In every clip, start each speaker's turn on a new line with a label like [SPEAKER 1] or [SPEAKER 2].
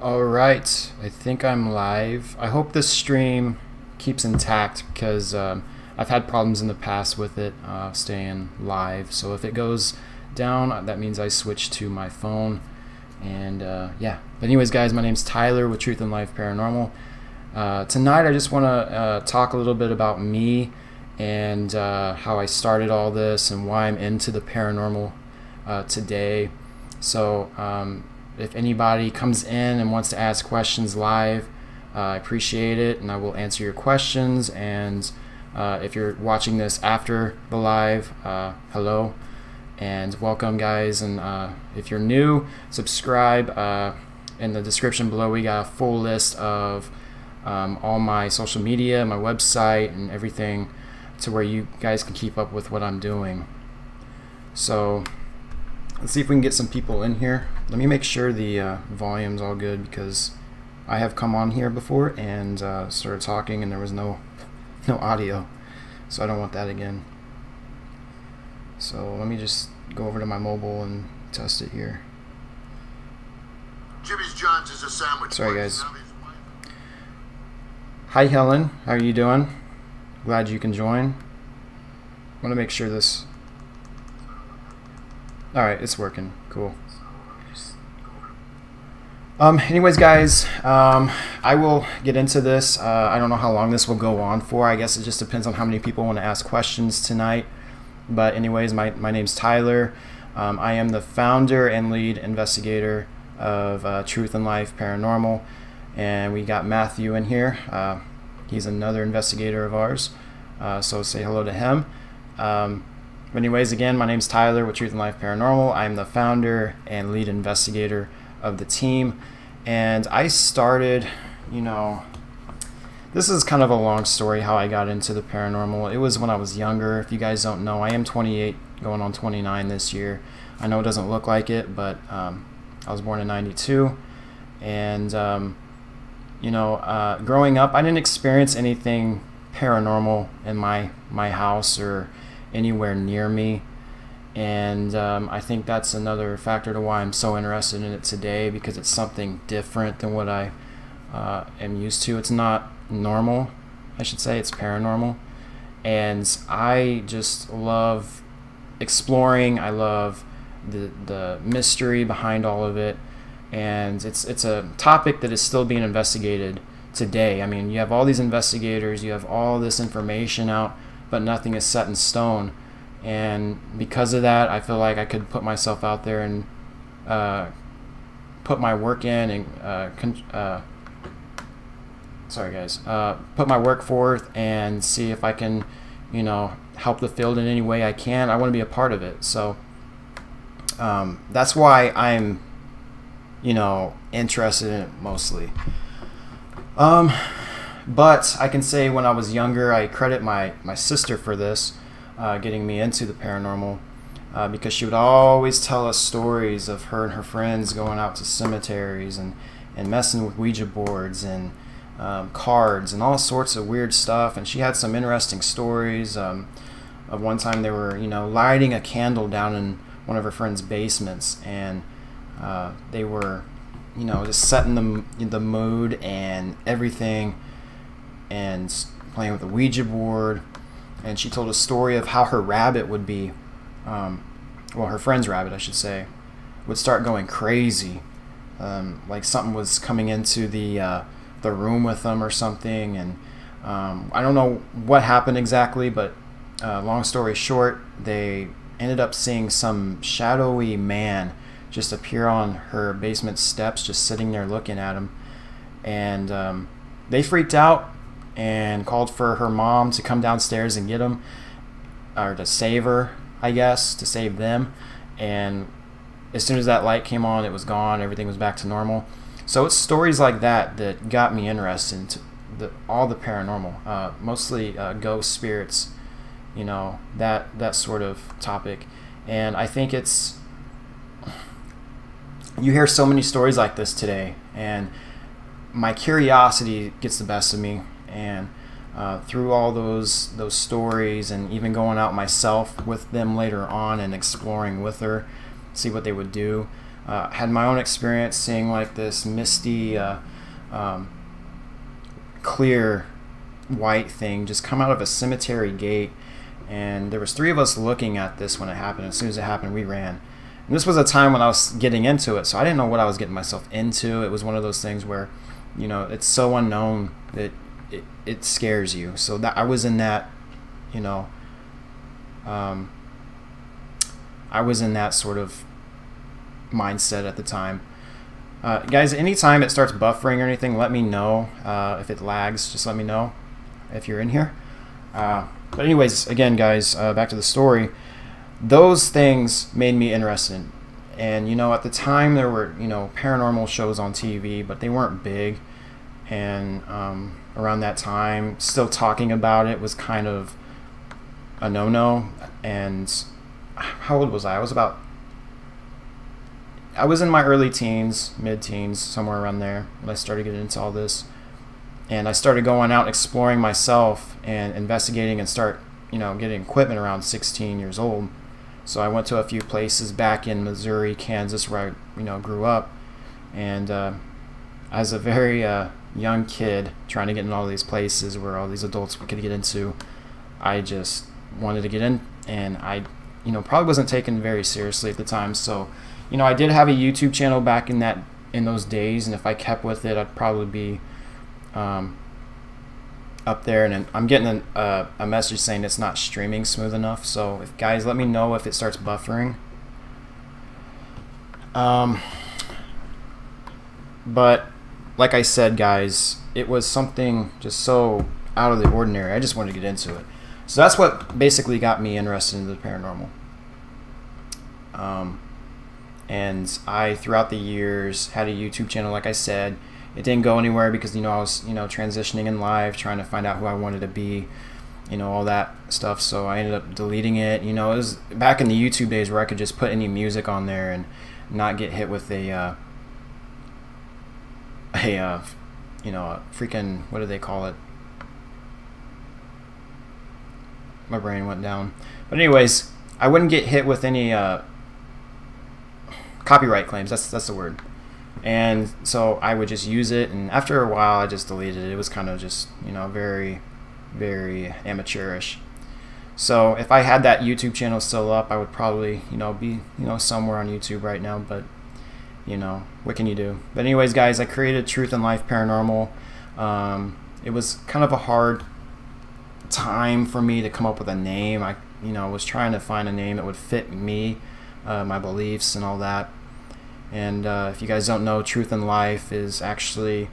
[SPEAKER 1] All right, I think I'm live. I hope this stream keeps intact because I've had problems in the past with it staying live. So if it goes down, that means I switch to my phone. And yeah, but anyways, guys, my name's Tyler with Truth and Life Paranormal. Tonight, I just want to talk a little bit about me and how I started all this and why I'm into the paranormal today. So if anybody comes in and wants to ask questions live, I appreciate it, and I will answer your questions. And if you're watching this after the live, hello and welcome, guys. And if you're new, subscribe. In the description below, we got a full list of all my social media, my website, and everything to where you guys can keep up with what I'm doing. So let's see if we can get some people in here. Let me make sure the volume's all good because I have come on here before and started talking and there was no audio. So I don't want that again. So let me just go over to my mobile and test it here.
[SPEAKER 2] Jimmy's John's is a sandwich.
[SPEAKER 1] Sorry, guys. Hi, Helen. How are you doing? Glad you can join. I want to make sure this... Alright, it's working. Cool. Anyways, guys, I will get into this. I don't know how long this will go on for. I guess it just depends on how many people want to ask questions tonight. But anyways, my name's Tyler. I am the founder and lead investigator of Truth and Life Paranormal. And we got Matthew in here. He's another investigator of ours. So say hello to him. But anyways, again, my name's Tyler with Truth and Life Paranormal. I'm the founder and lead investigator of the team. And I started, this is kind of a long story how I got into the paranormal. It was when I was younger. If you guys don't know, I am 28, going on 29 this year. I know it doesn't look like it, but I was born in 92. And, growing up, I didn't experience anything paranormal in my house or anywhere near me. And I think that's another factor to why I'm so interested in it today, because it's something different than what I am used to. It's not normal, I should say. It's paranormal. And I just love exploring. I love the mystery behind all of it. And it's a topic that is still being investigated today. I mean, you have all these investigators, you have all this information out, but nothing is set in stone. And because of that, I feel like I could put myself out there and put my work in and put my work forth and see if I can, help the field in any way I can. I want to be a part of it. So that's why I'm, interested in it mostly. But I can say when I was younger, I credit my sister for this. Getting me into the paranormal because she would always tell us stories of her and her friends going out to cemeteries and messing with Ouija boards and cards and all sorts of weird stuff. And she had some interesting stories of one time they were lighting a candle down in one of her friends' basements, and they were just setting the mood and everything and playing with the Ouija board. And she told a story of how her rabbit would be, her friend's rabbit, I should say, would start going crazy. Like something was coming into the room with them or something. And I don't know what happened exactly, but long story short, they ended up seeing some shadowy man just appear on her basement steps, just sitting there looking at him. And they freaked out and called for her mom to come downstairs and get him, or to save her, I guess, to save them. And as soon as that light came on, it was gone. Everything was back to normal. So it's stories like that got me interested in all the paranormal, mostly ghost spirits, that sort of topic. And I think you hear so many stories like this today, and my curiosity gets the best of me. And through all those stories, and even going out myself with them later on and exploring with her, see what they would do, Had my own experience seeing like this misty, clear white thing just come out of a cemetery gate, and there was 3 of us looking at this when it happened. As soon as it happened, we ran. And this was a time when I was getting into it, so I didn't know what I was getting myself into. It was one of those things where, it's so unknown that it scares you. So that I was in that, I was in that sort of mindset at the time. Guys, anytime it starts buffering or anything, let me know. If it lags, just let me know if you're in here. But anyways, again, guys, back to the story. Those things made me interested. And, at the time there were, paranormal shows on TV, but they weren't big. And around that time, still talking about it was kind of a no-no. And how old was I? I was in my early teens, mid-teens, somewhere around there when I started getting into all this. And I started going out exploring myself and investigating and start, getting equipment around 16 years old. So I went to a few places back in Missouri, Kansas, where I, grew up. And as a very young kid trying to get in all these places where all these adults could get into, I just wanted to get in. And I, probably wasn't taken very seriously at the time. So, I did have a YouTube channel back in those days, and if I kept with it, I'd probably be up there. And I'm getting a message saying it's not streaming smooth enough. So, if guys, let me know if it starts buffering. But like I said, guys, it was something just so out of the ordinary. I just wanted to get into it. So that's what basically got me interested in the paranormal. And I, throughout the years, had a YouTube channel, like I said. It didn't go anywhere because, I was, transitioning in life, trying to find out who I wanted to be, all that stuff. So I ended up deleting it. It was back in the YouTube days where I could just put any music on there and not get hit with a freaking, what do they call it? My brain went down. But anyways, I wouldn't get hit with any copyright claims. That's the word. And so I would just use it, and after a while I just deleted it. It was kind of just, very, very amateurish. So if I had that YouTube channel still up, I would probably, be, somewhere on YouTube right now, but what can you do? But anyways, guys, I created Truth and Life Paranormal. It was kind of a hard time for me to come up with a name. I was trying to find a name that would fit me, my beliefs and all that. And if you guys don't know, Truth and Life is actually,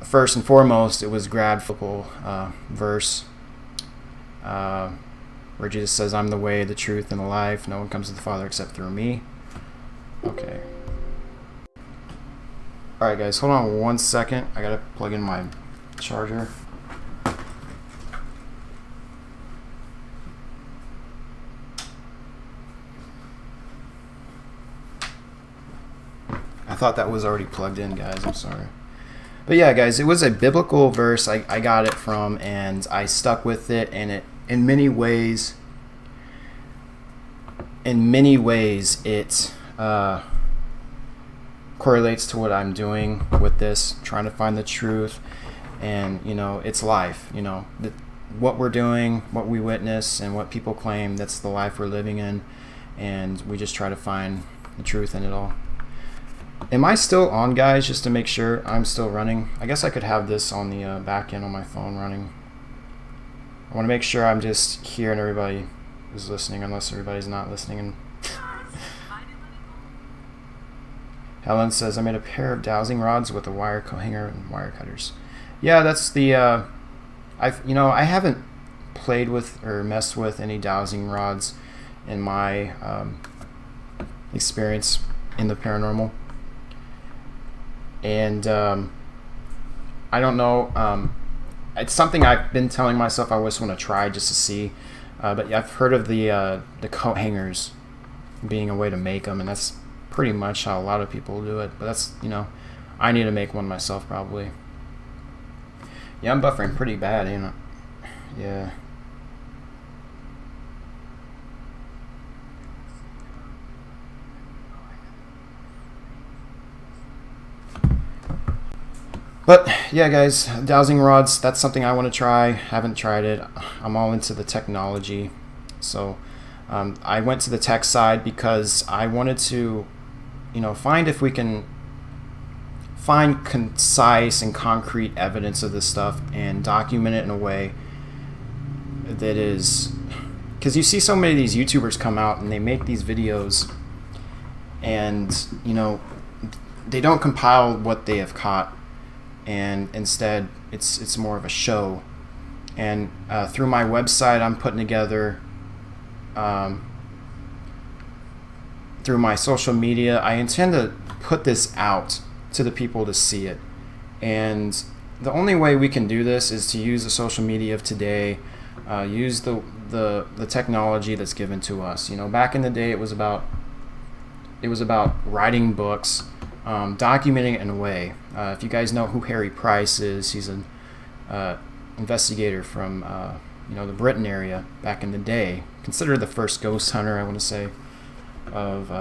[SPEAKER 1] first and foremost, it was grabbed from a verse where Jesus says, "I'm the way, the truth, and the life. No one comes to the Father except through me." Okay. Alright, guys, hold on 1 second. I gotta plug in my charger. I thought that was already plugged in, guys. I'm sorry. But yeah, guys, it was a biblical verse I got it from, and I stuck with it, and it, in many ways, it correlates to what I'm doing with this, trying to find the truth. And, it's life. What we're doing, what we witness, and what people claim, that's the life we're living in. And we just try to find the truth in it all. Am I still on, guys, just to make sure I'm still running? I guess I could have this on the back end on my phone running. I want to make sure I'm just here and everybody is listening, unless everybody's not listening. And Helen says, I made a pair of dowsing rods with a wire hanger and wire cutters. Yeah, that's the, I haven't played with or messed with any dowsing rods in my experience in the paranormal. And I don't know, it's something I've been telling myself I always want to try just to see. But I've heard of the coat hangers being a way to make them, and that's pretty much how a lot of people do it. But that's, I need to make one myself probably. Yeah, I'm buffering pretty bad, ain't I? Yeah. But yeah, guys, dowsing rods, that's something I want to try. Haven't tried it. I'm all into the technology. So I went to the tech side because I wanted to, find if we can find concise and concrete evidence of this stuff and document it in a way that is, because you see so many of these YouTubers come out and they make these videos and they don't compile what they have caught, and instead it's more of a show. And through my website, I'm putting together, through my social media, I intend to put this out to the people to see it. And the only way we can do this is to use the social media of today, use the technology that's given to us. Back in the day, it was about writing books, documenting it in a way. If you guys know who Harry Price is, he's an investigator from the Britain area back in the day, considered the first ghost hunter, I want to say, of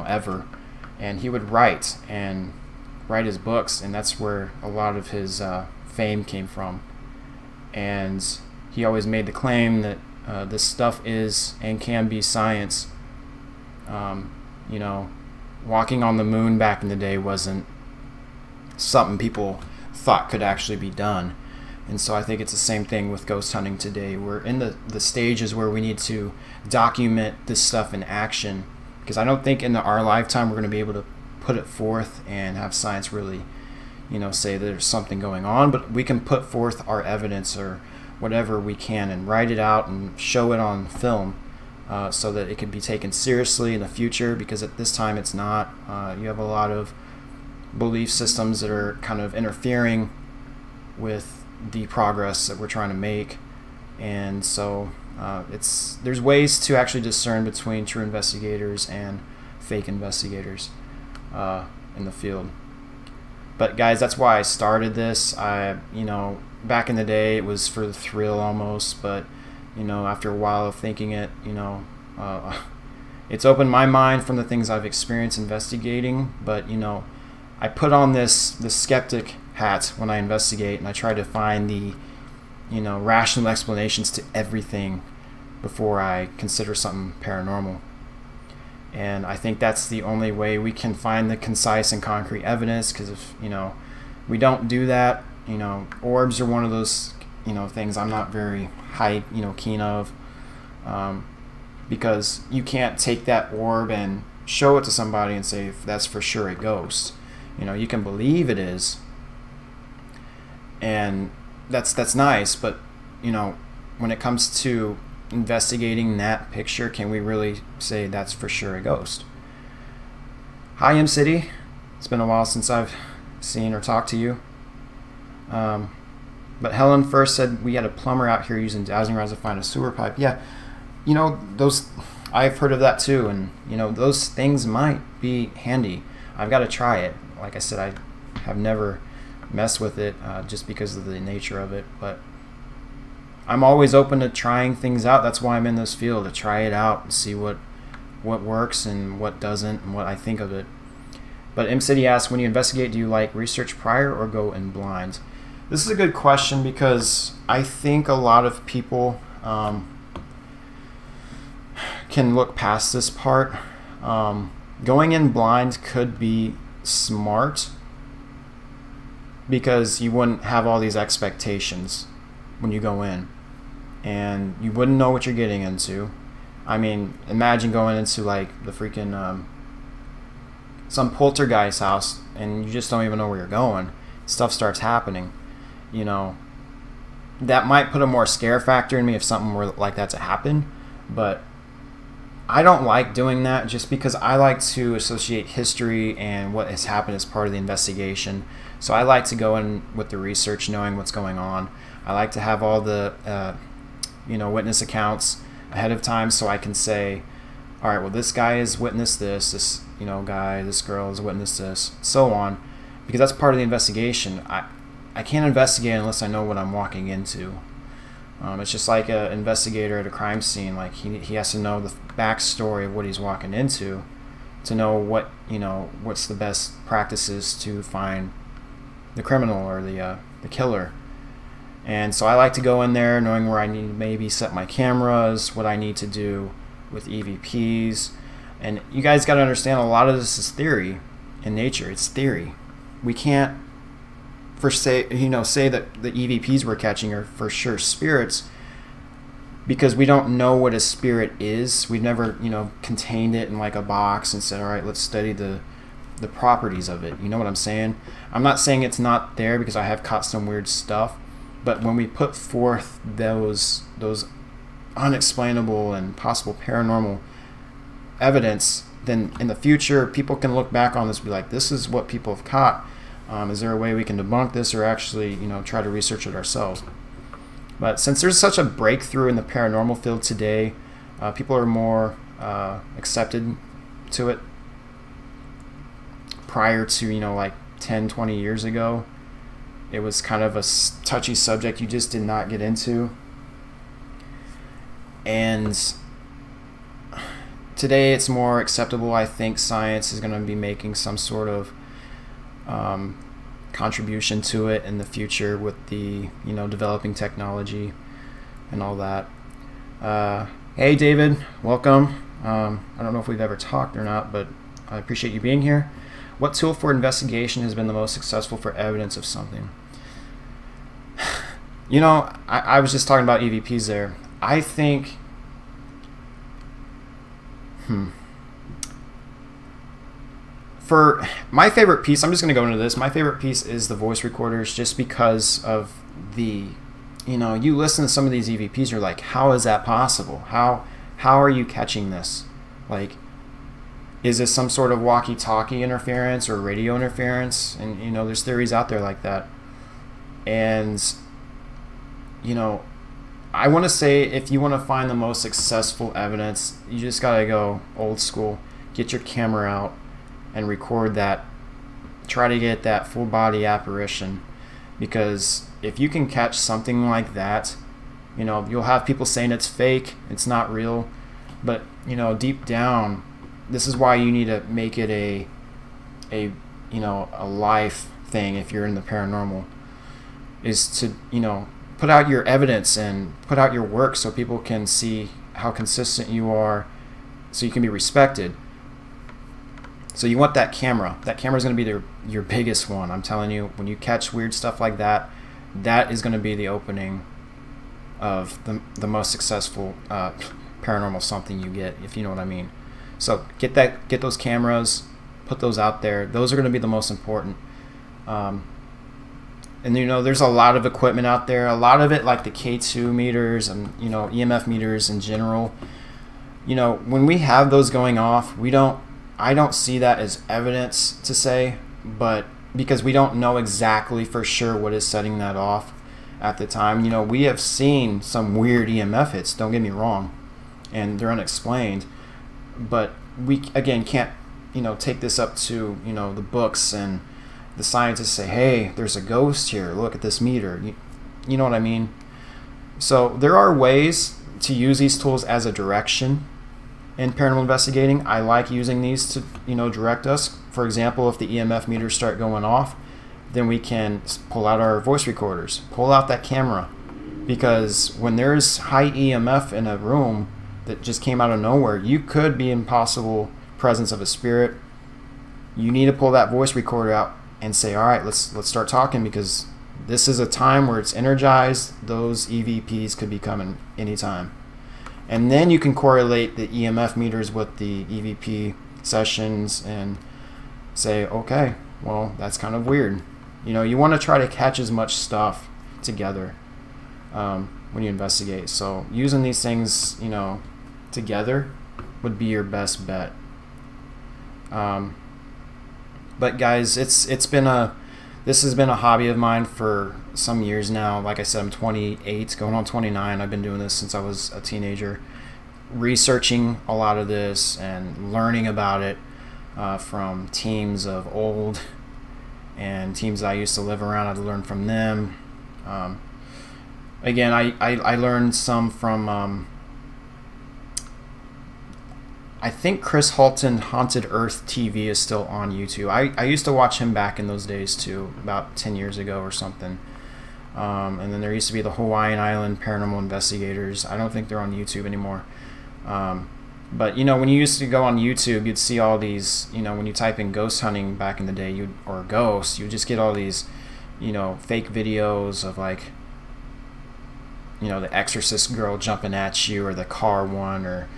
[SPEAKER 1] ever. And he would write his books, and that's where a lot of his fame came from. And he always made the claim that this stuff is and can be science. Walking on the moon back in the day wasn't something people thought could actually be done. And so I think it's the same thing with ghost hunting today. We're in the stages where we need to document this stuff in action, because I don't think in our lifetime we're going to be able to put it forth and have science really, say there's something going on. But we can put forth our evidence or whatever we can and write it out and show it on film, so that it can be taken seriously in the future, because at this time it's not. You have a lot of belief systems that are kind of interfering with the progress that we're trying to make. And so there's ways to actually discern between true investigators and fake investigators in the field. But guys, that's why I started this. Back in the day it was for the thrill almost, but after a while of thinking it, it's opened my mind from the things I've experienced investigating. But I put on this skeptic hat when I investigate, and I try to find the rational explanations to everything before I consider something paranormal. And I think that's the only way we can find the concise and concrete evidence, because if we don't do that, orbs are one of those things I'm not very keen of, because you can't take that orb and show it to somebody and say that's for sure a ghost. You can believe it is, and that's nice, but when it comes to investigating that picture, can we really say that's for sure a ghost? Hi, M City. It's been a while since I've seen or talked to you. But Helen first said we had a plumber out here using dowsing rods to find a sewer pipe. Yeah, those, I've heard of that too, and those things might be handy. I've got to try it. Like I said, I have never messed with it just because of the nature of it, but I'm always open to trying things out. That's why I'm in this field, to try it out and see what works and what doesn't and what I think of it. But M City asks, when you investigate, do you like research prior or go in blind? This is a good question, because I think a lot of people can look past this part. Going in blind could be smart, because you wouldn't have all these expectations when you go in, and you wouldn't know what you're getting into. I mean, imagine going into like the freaking some poltergeist house and you just don't even know where you're going. Stuff starts happening. That might put a more scare factor in me if something were like that to happen, but I don't like doing that, just because I like to associate history and what has happened as part of the investigation. So I like to go in with the research, knowing what's going on. I like to have all the witness accounts ahead of time, so I can say, all right, well, this guy has witnessed this guy, this girl has witnessed this, so on, because that's part of the investigation. I can't investigate unless I know what I'm walking into. It's just like an investigator at a crime scene. Like he has to know the backstory of what he's walking into to know what's the best practices to find the criminal or the killer. And so I like to go in there knowing where I need to maybe set my cameras, what I need to do with EVPs. And you guys got to understand, a lot of this is theory in nature. It's theory. We can't say that the EVPs we're catching are for sure spirits, because we don't know what a spirit is. We've never, contained it in like a box and said, all right, let's study the properties of it. You know what I'm saying? I'm not saying it's not there, because I have caught some weird stuff. But when we put forth those unexplainable and possible paranormal evidence, then in the future people can look back on this and be like, this is what people have caught. Is there a way we can debunk this, or actually try to research it ourselves? But since there's such a breakthrough in the paranormal field today, people are more accepted to it. Prior to like 10, 20 years ago, it was kind of a touchy subject you just did not get into. And today it's more acceptable. I think science is going to be making some sort of contribution to it in the future with the developing technology and all that. Hey David, welcome. I don't know if we've ever talked or not, but I appreciate you being here. What tool for investigation has been the most successful for evidence of something? I was just talking about EVPs there. I think for my favorite piece, I'm just going to go into this. My favorite piece is the voice recorders, just because of the, you listen to some of these EVPs, you're like, how is that possible? How are you catching this? Like, is this some sort of walkie-talkie interference or radio interference? And, there's theories out there like that. And, I want to say, if you want to find the most successful evidence, you just got to go old school. Get your camera out and record that. Try to get that full body apparition. Because if you can catch something like that, you'll have people saying it's fake, it's not real. But, deep down, this is why you need to make it a life thing if you're in the paranormal, is to, put out your evidence and put out your work so people can see how consistent you are, so you can be respected. So you want that camera. That camera is going to be your biggest one. I'm telling you, when you catch weird stuff like that, that is going to be the opening of the most successful paranormal something you get, if you know what I mean. So get those cameras, put those out there. Those are going to be the most important. And there's a lot of equipment out there. A lot of it, like the K2 meters and EMF meters in general. When we have those going off, I don't see that as evidence to say, but because we don't know exactly for sure what is setting that off at the time. We have seen some weird EMF hits. Don't get me wrong, and they're unexplained. But we, again, can't, take this up to, the books and the scientists say, hey, there's a ghost here. Look at this meter. You know what I mean? So there are ways to use these tools as a direction in paranormal investigating. I like using these to, direct us. For example, if the EMF meters start going off, then we can pull out our voice recorders, pull out that camera. Because when there's high EMF in a room that just came out of nowhere, you could be in possible presence of a spirit. You need to pull that voice recorder out and say, all right, let's start talking, because this is a time where it's energized. Those EVPs could be coming anytime. And then you can correlate the EMF meters with the EVP sessions and say, okay, well, that's kind of weird. You want to try to catch as much stuff together when you investigate. So using these things, together would be your best bet. But guys, this has been a hobby of mine for some years now. Like I said, I'm 28, going on 29. I've been doing this since I was a teenager, researching a lot of this and learning about it from teams of old and teams I used to live around. I'd learn from them. Again, I learned some from I think Chris Halton Haunted Earth TV is still on YouTube. I used to watch him back in those days too, about 10 years ago or something. And then there used to be the Hawaiian Island Paranormal Investigators. I don't think they're on YouTube anymore. But when you used to go on YouTube, you'd see all these, when you type in ghost hunting back in the day, or ghosts, you'd just get all these, fake videos of like, the Exorcist girl jumping at you, or the car one, or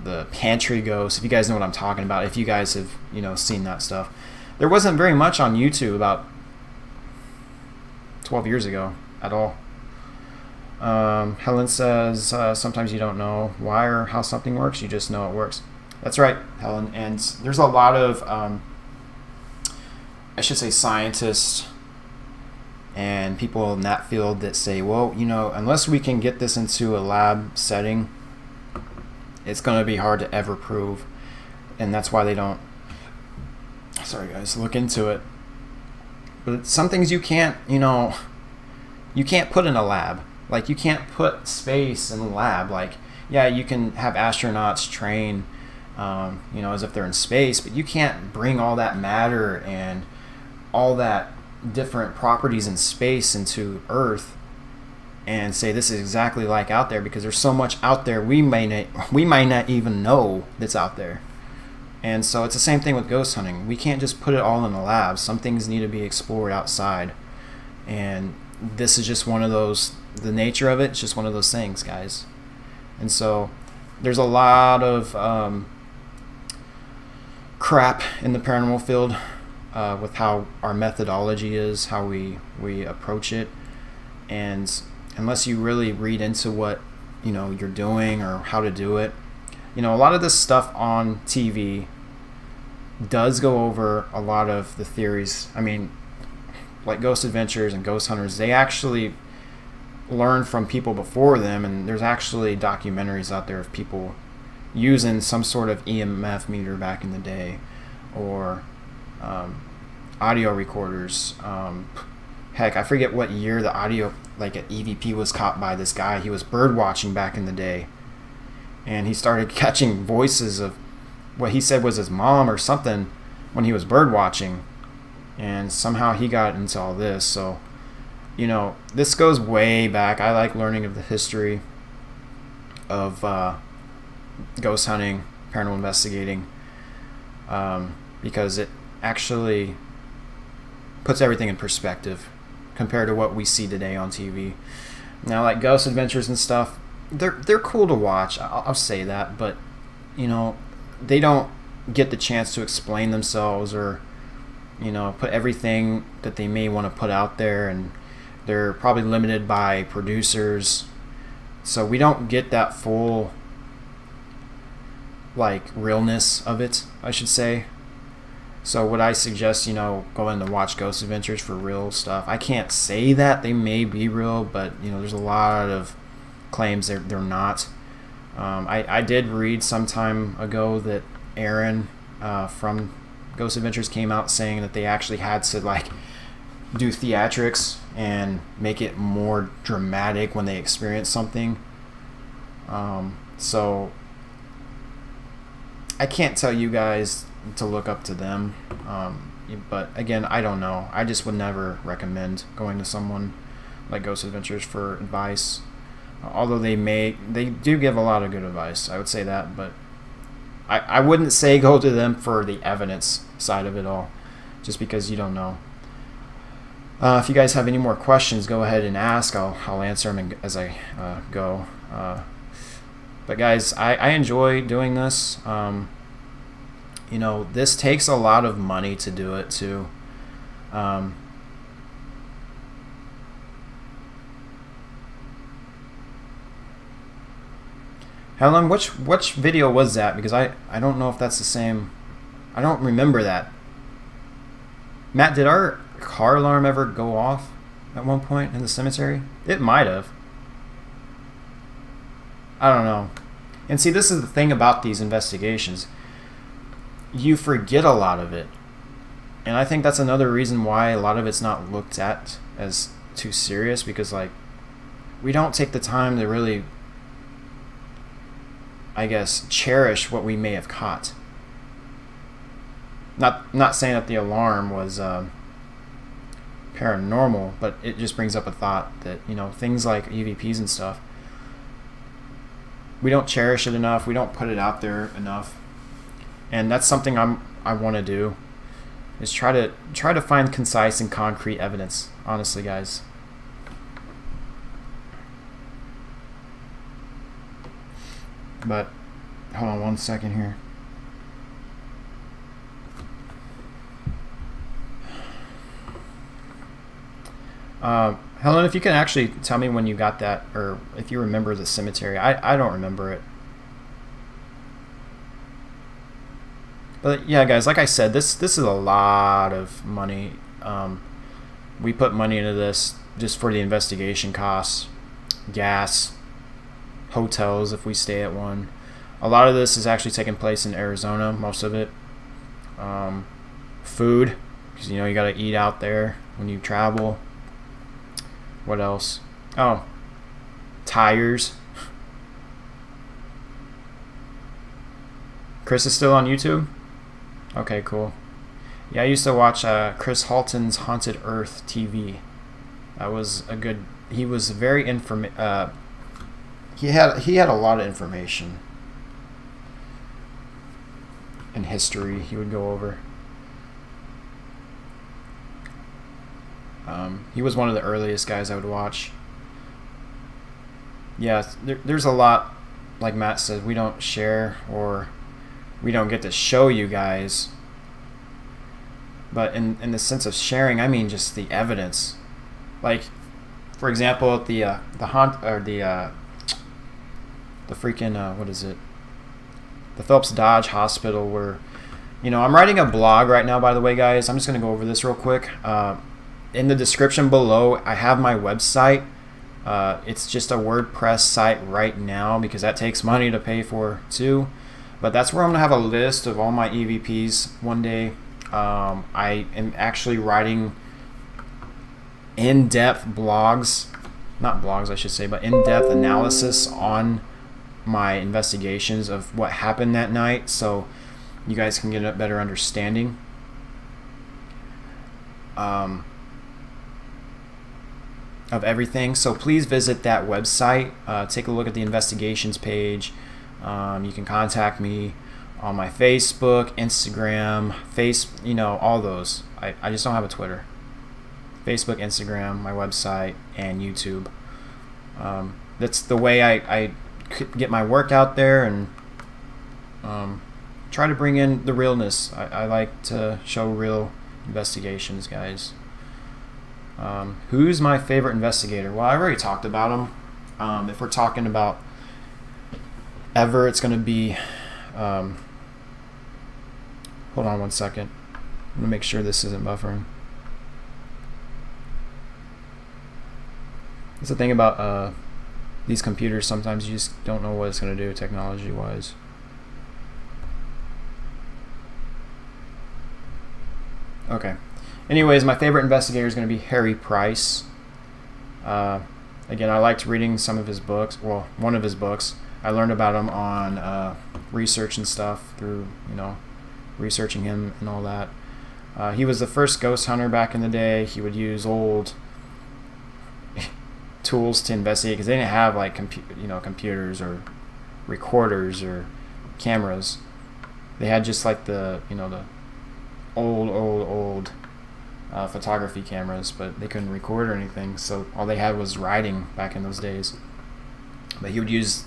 [SPEAKER 1] the pantry ghost. If you guys know what I'm talking about, if you guys have, seen that stuff. There wasn't very much on YouTube about 12 years ago at all. Helen says, sometimes you don't know why or how something works, you just know it works. That's right, Helen. And there's a lot of, I should say, scientists and people in that field that say, well, unless we can get this into a lab setting, it's going to be hard to ever prove. And that's why they don't, look into it. But some things you can't put in a lab. Like, you can't put space in a lab. Like, yeah, you can have astronauts train, as if they're in space, but you can't bring all that matter and all that different properties in space into Earth and say this is exactly like out there, because there's so much out there we might not even know that's out there. And so it's the same thing with ghost hunting. We can't just put it all in a lab. Some things need to be explored outside, and this is just one of those. The nature of it's just one of those things, guys. And so there's a lot of crap in the paranormal field with how our methodology is, how we approach it. And unless you really read into what you're doing or how to do it, a lot of this stuff on TV does go over a lot of the theories. I mean, like Ghost Adventures and Ghost Hunters, they actually learn from people before them, and there's actually documentaries out there of people using some sort of EMF meter back in the day, or audio recorders. Heck, I forget what year the audio, like an EVP, was caught by this guy. He was bird watching back in the day, and he started catching voices of what he said was his mom or something when he was bird watching, and somehow he got into all this. So this goes way back. I like learning of the history of ghost hunting, paranormal investigating, because it actually puts everything in perspective compared to what we see today on TV. Now, like Ghost Adventures and stuff, they're cool to watch. I'll say that, but they don't get the chance to explain themselves, or put everything that they may want to put out there, and they're probably limited by producers, so we don't get that full realness of it, I should say. So would I suggest go in to watch Ghost Adventures for real stuff? I can't say that they may be real, but there's a lot of claims they're not. I did read some time ago that Aaron from Ghost Adventures came out saying that they actually had to do theatrics and make it more dramatic when they experience something. So I can't tell you guys to look up to them, but again, I don't know. I just would never recommend going to someone like Ghost Adventures for advice, although they do give a lot of good advice, I would say that, but I wouldn't say go to them for the evidence side of it all, just because you don't know. If you guys have any more questions, go ahead and ask. I'll answer them as I go. But guys, I enjoy doing this. This takes a lot of money to do it too. Helen, which video was that? Because I don't know if that's the same. I don't remember that. Matt, did our car alarm ever go off at one point in the cemetery? It might have. I don't know. And see, this is the thing about these investigations. You forget a lot of it. And I think that's another reason why a lot of it's not looked at as too serious, because we don't take the time to really, I guess, cherish what we may have caught. Not saying that the alarm was paranormal, but it just brings up a thought that, things like EVPs and stuff, we don't cherish it enough. We don't put it out there enough, and that's something I want to do. Is try to find concise and concrete evidence. Honestly, guys. But hold on one second here. Helen, if you can actually tell me when you got that, or if you remember the cemetery. I don't remember it. But yeah, guys, like I said, this is a lot of money. We put money into this just for the investigation costs, gas, hotels if we stay at one. A lot of this is actually taking place in Arizona, most of it. Food, because you got to eat out there when you travel. What else? Oh, tires. Chris is still on YouTube? Okay, cool. Yeah, I used to watch Chris Halton's Haunted Earth TV. That was a good. He was very he had a lot of information and history he would go over. He was one of the earliest guys I would watch. Yeah, there's a lot, like Matt said, we don't share or we don't get to show you guys. But in the sense of sharing, I mean just the evidence. Like, for example, at the freaking what is it? The Phelps Dodge Hospital, where I'm writing a blog right now. By the way, guys, I'm just gonna go over this real quick. In the description below, I have my website. It's just a WordPress site right now because that takes money to pay for too. But that's where I'm gonna have a list of all my EVPs one day. I am actually writing in-depth blogs, not blogs I should say, but in-depth analysis on my investigations of what happened that night, so you guys can get a better understanding. Of everything. So please visit that website. Take a look at the investigations page. You can contact me on my Facebook, Instagram, all those. I just don't have a Twitter. Facebook, Instagram, my website, and YouTube. That's the way I get my work out there and try to bring in the realness. I like to show real investigations, guys. Who's my favorite investigator? Well, I already talked about him. If we're talking about ever, it's going to be... hold on one second. I'm going to make sure this isn't buffering. That's the thing about these computers. Sometimes you just don't know what it's going to do technology-wise. Okay. Anyways, my favorite investigator is going to be Harry Price. Again, I liked reading some of his books. Well, one of his books. I learned about him on research and stuff through, researching him and all that. He was the first ghost hunter back in the day. He would use old tools to investigate because they didn't have like computers or recorders or cameras. They had just like the the old photography cameras, but they couldn't record or anything, so all they had was writing back in those days. But he would use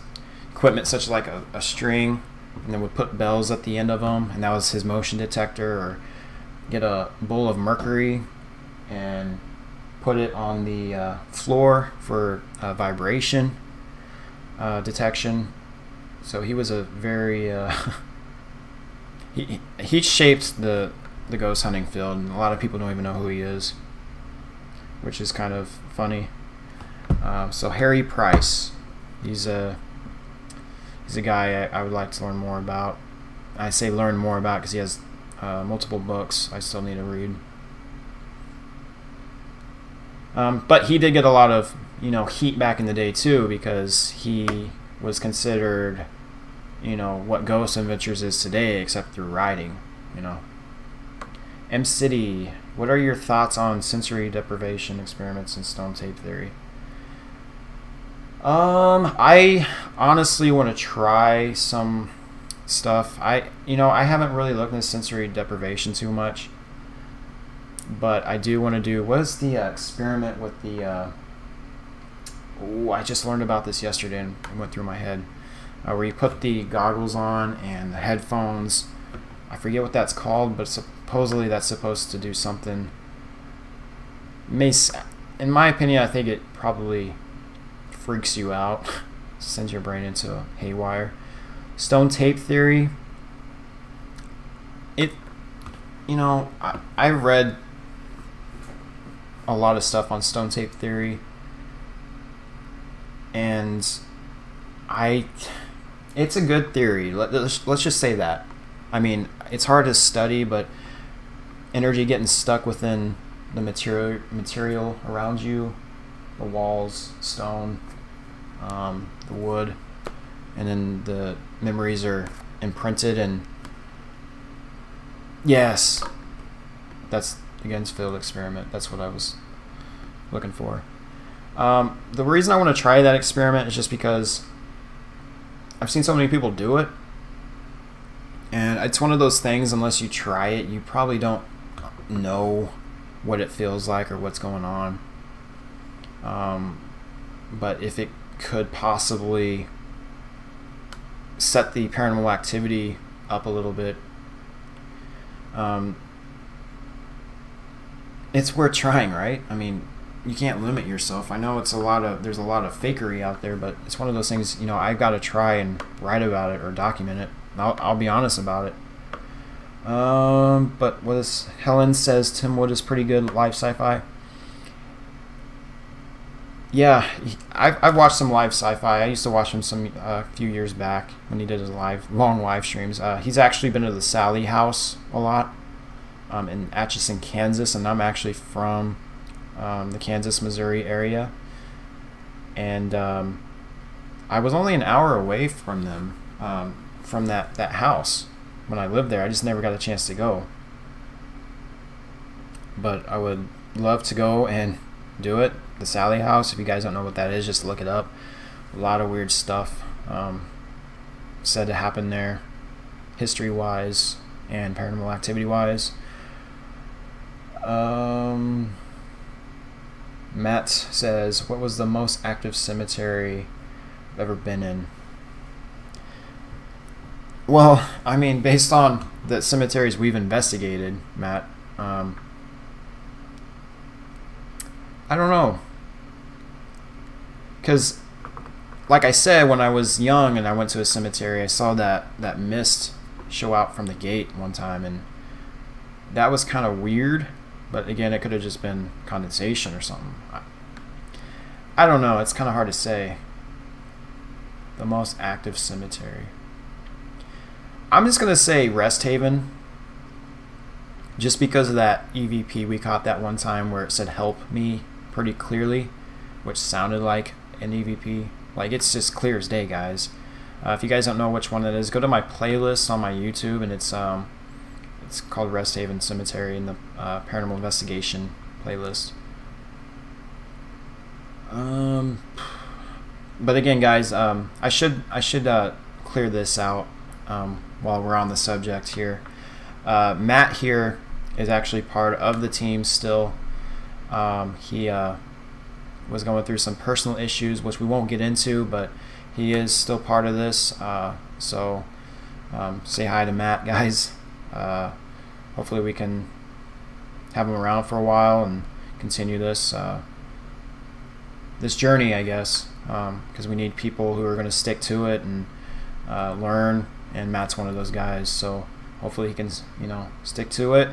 [SPEAKER 1] equipment such like a string, and then would put bells at the end of them, and that was his motion detector, or get a bowl of mercury and put it on the floor for vibration detection. So he was a very he shaped the ghost hunting field, and a lot of people don't even know who he is, which is kind of funny. So Harry Price, he's a guy I would like to learn more about. I say learn more about because he has multiple books I still need to read. But he did get a lot of heat back in the day too, because he was considered what Ghost Adventures is today, except through riding. M City, what are your thoughts on sensory deprivation experiments and stone tape theory? I honestly want to try some stuff. I haven't really looked into sensory deprivation too much, but I do want to do. What is the experiment with the? I just learned about this yesterday and it went through my head. Where you put the goggles on and the headphones. I forget what that's called, but supposedly that's supposed to do something. In my opinion, I think it probably freaks you out, sends your brain into a haywire. Stone tape theory. I read a lot of stuff on stone tape theory, and it's a good theory. Let's just say that. I mean, it's hard to study, but energy getting stuck within the material around you, the walls, stone, the wood, and then the memories are imprinted. And yes, that's again field experiment. That's what I was looking for. The reason I want to try that experiment is just because I've seen so many people do it, and it's one of those things, unless you try it, you probably don't know what it feels like or what's going on. But if it could possibly set the paranormal activity up a little bit, it's worth trying, right? I mean, you can't limit yourself. I know there's a lot of fakery out there, but it's one of those things, I've got to try and write about it or document it. I'll be honest about it. But Helen says Tim Wood is pretty good live sci-fi. Yeah, I've watched some live sci-fi. I used to watch him a few years back when he did his long live streams. He's actually been to the Sally House a lot in Atchison, Kansas, and I'm actually from the Kansas, Missouri area. And I was only an hour away from them, from that house when I lived there. I just never got a chance to go. But I would love to go and do it. The Sally House, if you guys don't know what that is, just look it up. A lot of weird stuff said to happen there, history-wise and paranormal activity-wise. Matt says, what was the most active cemetery I've ever been in? Well, I mean, based on the cemeteries we've investigated, Matt, I don't know. Because, like I said, when I was young and I went to a cemetery, I saw that mist show out from the gate one time, and that was kind of weird. But again, it could have just been condensation or something. I don't know. It's kind of hard to say. The most active cemetery. I'm just going to say Rest Haven. Just because of that EVP we caught that one time where it said help me pretty clearly, which sounded like an EVP. Like, it's just clear as day, guys. If you guys don't know which one it is, go to my playlist on my YouTube, and it's called Rest Haven Cemetery in the Paranormal Investigation playlist. But again, guys, I should clear this out while we're on the subject here. Matt here is actually part of the team still. He was going through some personal issues, which we won't get into, but he is still part of this. So say hi to Matt, guys. Hopefully we can have him around for a while and continue this journey, I guess, because we need people who are going to stick to it and learn, and Matt's one of those guys. So hopefully he can, stick to it.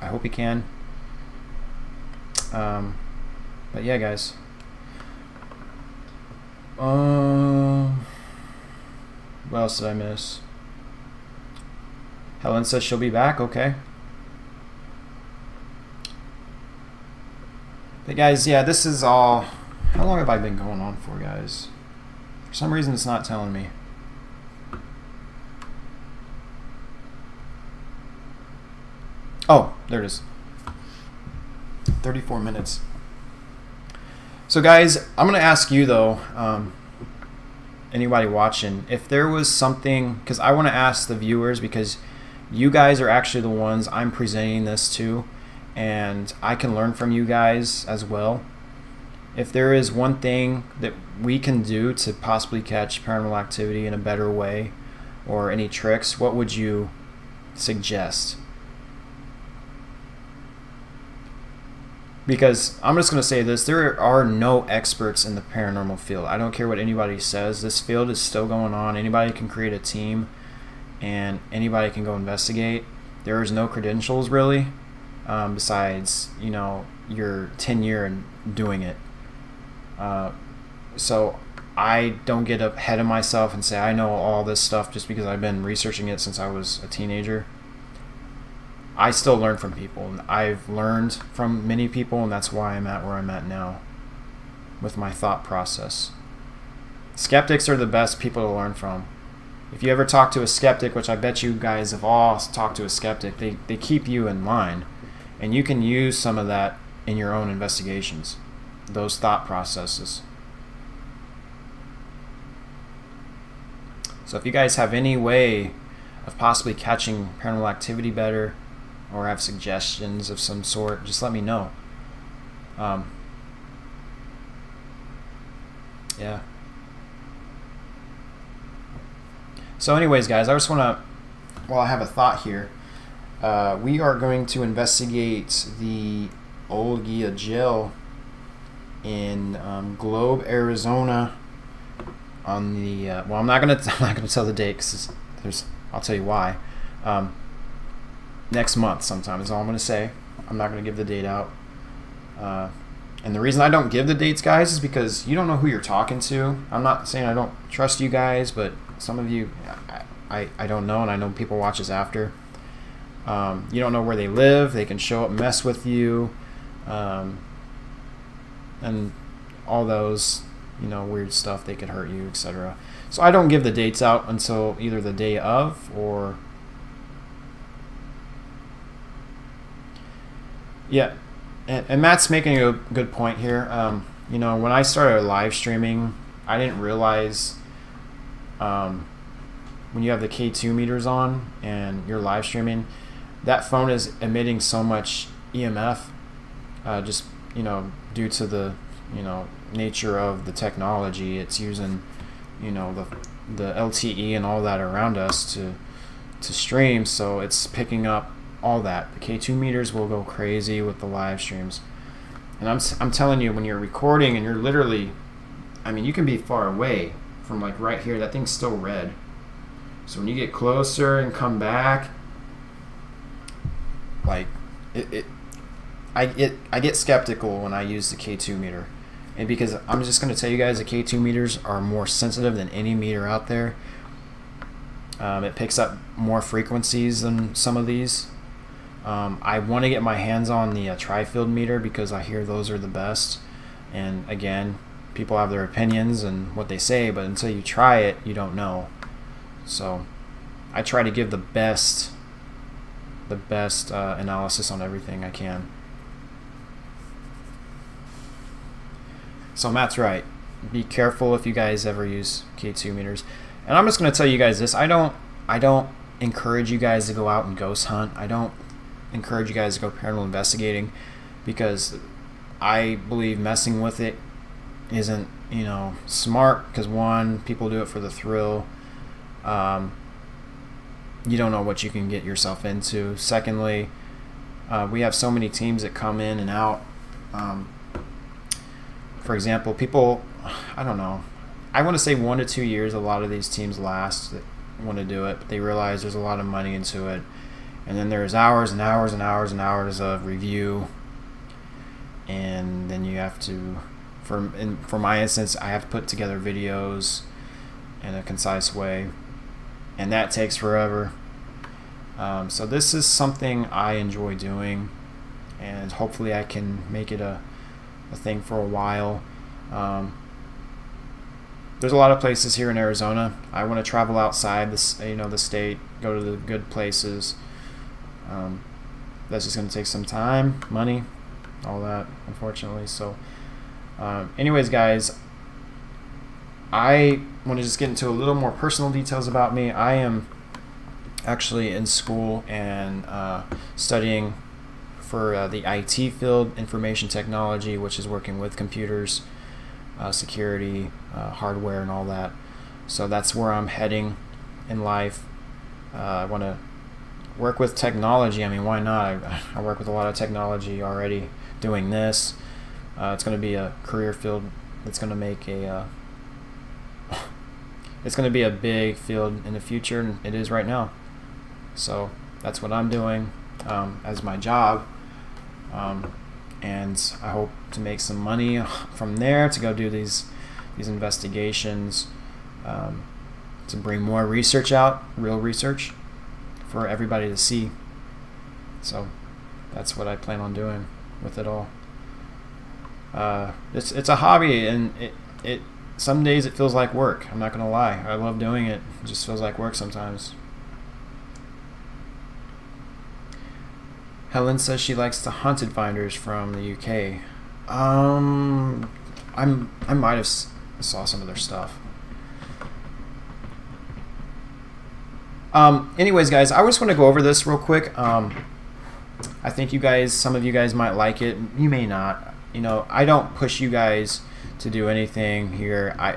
[SPEAKER 1] I hope he can. But yeah, guys. What else did I miss? Helen says she'll be back. Okay. But guys, yeah, this is all. How long have I been going on for, guys? For some reason, it's not telling me. Oh, there it is. 34 minutes. So guys, I'm going to ask you though, anybody watching, if there was something, because I want to ask the viewers, because you guys are actually the ones I'm presenting this to, and I can learn from you guys as well. If there is one thing that we can do to possibly catch paranormal activity in a better way, or any tricks, what would you suggest? Because I'm just going to say this, there are no experts in the paranormal field. I don't care what anybody says. This field is still going on. Anybody can create a team and anybody can go investigate. There is no credentials really, besides, your tenure in doing it. So I don't get ahead of myself and say I know all this stuff just because I've been researching it since I was a teenager. I still learn from people. I've learned from many people, and that's why I'm at where I'm at now with my thought process. Skeptics are the best people to learn from. If you ever talk to a skeptic, which I bet you guys have all talked to a skeptic, they keep you in line, and you can use some of that in your own investigations, those thought processes. So if you guys have any way of possibly catching paranormal activity better, or have suggestions of some sort, just let me know. Yeah. So anyways, guys, I just want to, I have a thought here. We are going to investigate the old Gia jail in Globe, Arizona. On the I'm not gonna tell the date because I'll tell you why. Next month sometime is all I'm going to say. I'm not going to give the date out. And the reason I don't give the dates, guys, is because you don't know who you're talking to. I'm not saying I don't trust you guys, but some of you, I don't know, and I know people watch this after. You don't know where they live. They can show up and mess with you. And all those, weird stuff. They could hurt you, etc. So I don't give the dates out until either the day of or... Yeah, and Matt's making a good point here. When I started live streaming, I didn't realize when you have the K2 meters on and you're live streaming, that phone is emitting so much EMF, just due to the nature of the technology. It's using the LTE and all that around us to stream, so it's picking up all that. The K2 meters will go crazy with the live streams. And I'm telling you, when you're recording and you're literally, you can be far away from like right here, that thing's still red. So when you get closer and come back, like I get skeptical when I use the K2 meter. And because I'm just going to tell you guys, the K2 meters are more sensitive than any meter out there. It picks up more frequencies than some of these. I want to get my hands on the tri-field meter because I hear those are the best. And again, people have their opinions and what they say, but until you try it, you don't know. So I try to give the best analysis on everything I can. So Matt's right. Be careful if you guys ever use K2 meters. And I'm just going to tell you guys this. I don't encourage you guys to go out and ghost hunt. I don't encourage you guys to go paranormal investigating because I believe messing with it isn't, smart because one, people do it for the thrill. You don't know what you can get yourself into. Secondly, we have so many teams that come in and out. For example, people, I don't know, I want to say 1 to 2 years a lot of these teams last that want to do it, but they realize there's a lot of money into it. And then there's hours and hours and hours and hours of review. And then you have to, for my instance, I have to put together videos in a concise way. And that takes forever. So this is something I enjoy doing. And hopefully I can make it a thing for a while. There's a lot of places here in Arizona. I want to travel outside the state, go to the good places. that's just going to take some time, money, all that, unfortunately. So anyways, guys, I want to just get into a little more personal details about me. I am actually in school and studying for the IT field, information technology, which is working with computers, security, hardware, and all that. So that's where I'm heading in life. I want to work with technology. I mean, why not? I work with a lot of technology already doing this. It's going to be a career field that's going to make it's going to be a big field in the future, and it is right now. So that's what I'm doing as my job. And I hope to make some money from there to go do these investigations, to bring more research out, real research, for everybody to see. So that's what I plan on doing with it all. It's a hobby, and it some days it feels like work. I'm not gonna lie. I love doing it. It just feels like work sometimes. Helen says she likes the Haunted Finders from the UK. I might have saw some of their stuff. Anyways, guys, I just want to go over this real quick. I think some of you guys might like it. You may not. I don't push you guys to do anything here. I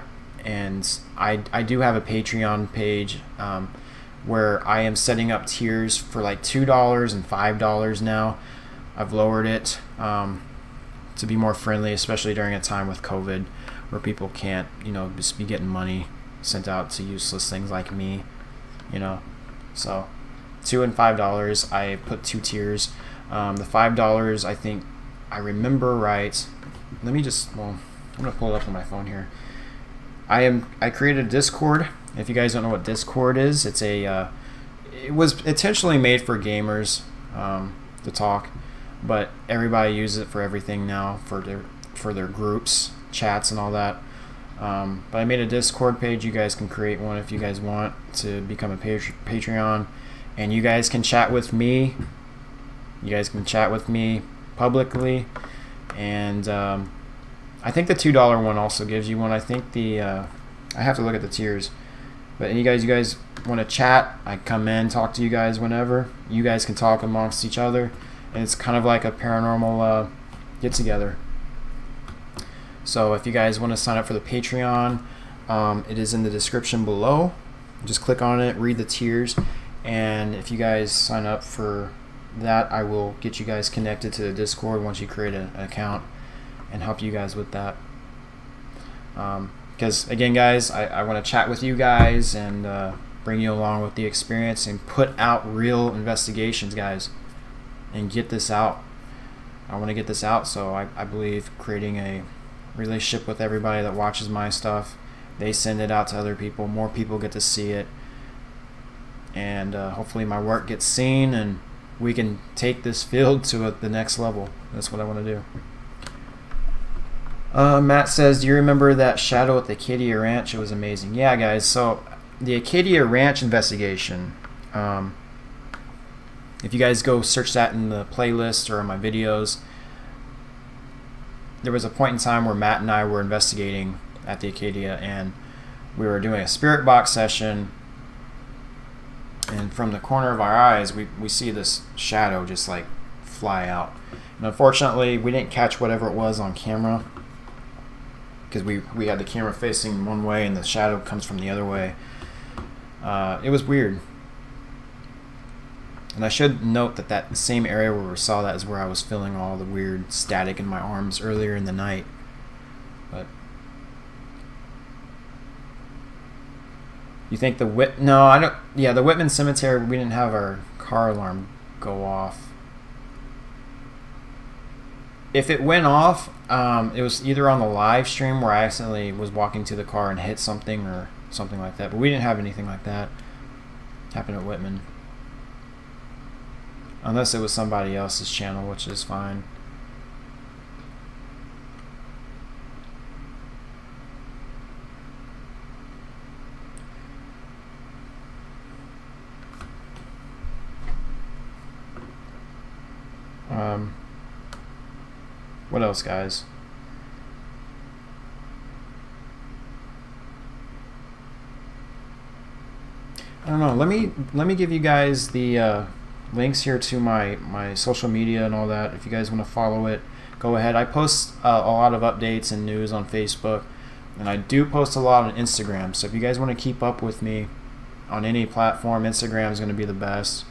[SPEAKER 1] do have a Patreon page where I am setting up tiers for like $2 and $5 now. I've lowered it to be more friendly, especially during a time with COVID where people can't, just be getting money sent out to useless things like me. So $2 and $5, I put 2 tiers. The $5, I think I remember right. I'm gonna pull it up on my phone here. I created a Discord. If you guys don't know what Discord is, it was intentionally made for gamers to talk, but everybody uses it for everything now, for their groups, chats, and all that. But I made a Discord page. You guys can create one if you guys want to become a Patreon, and you guys can chat with me. You guys can chat with me publicly, and I think the $2 one also gives you one. I think I have to look at the tiers, but you guys want to chat, I come in, talk to you guys whenever. You guys can talk amongst each other, and it's kind of like a paranormal get together. So if you guys want to sign up for the Patreon, it is in the description below. Just click on it, read the tiers, and if you guys sign up for that, I will get you guys connected to the Discord once you create an account and help you guys with that. Because again, guys, I want to chat with you guys and bring you along with the experience and put out real investigations, guys, and get this out. I want to get this out, so I believe creating a relationship with everybody that watches my stuff, they send it out to other people, more people get to see it, and hopefully my work gets seen and we can take this field to the next level. That's what I want to do. Matt says, do you remember that shadow at the Acadia Ranch? It was amazing. Yeah, guys, so the Acadia Ranch investigation, if you guys go search that in the playlist or in my videos, there was a point in time where Matt and I were investigating at the Acadia, and we were doing a spirit box session, and from the corner of our eyes we see this shadow just like fly out. And unfortunately we didn't catch whatever it was on camera, because we had the camera facing one way and the shadow comes from the other way. It was weird. And I should note that same area where we saw that is where I was feeling all the weird static in my arms earlier in the night. But you think no, I don't. Yeah, the Whitman Cemetery, we didn't have our car alarm go off. If it went off, it was either on the live stream where I accidentally was walking to the car and hit something or something like that. But we didn't have anything like that happen at Whitman. Unless it was somebody else's channel, which is fine. What else, guys? I don't know. Let me give you guys the links here to my social media and all that. If you guys want to follow it, go ahead. I post a lot of updates and news on Facebook, and I do post a lot on Instagram. So if you guys want to keep up with me on any platform, Instagram is going to be the best.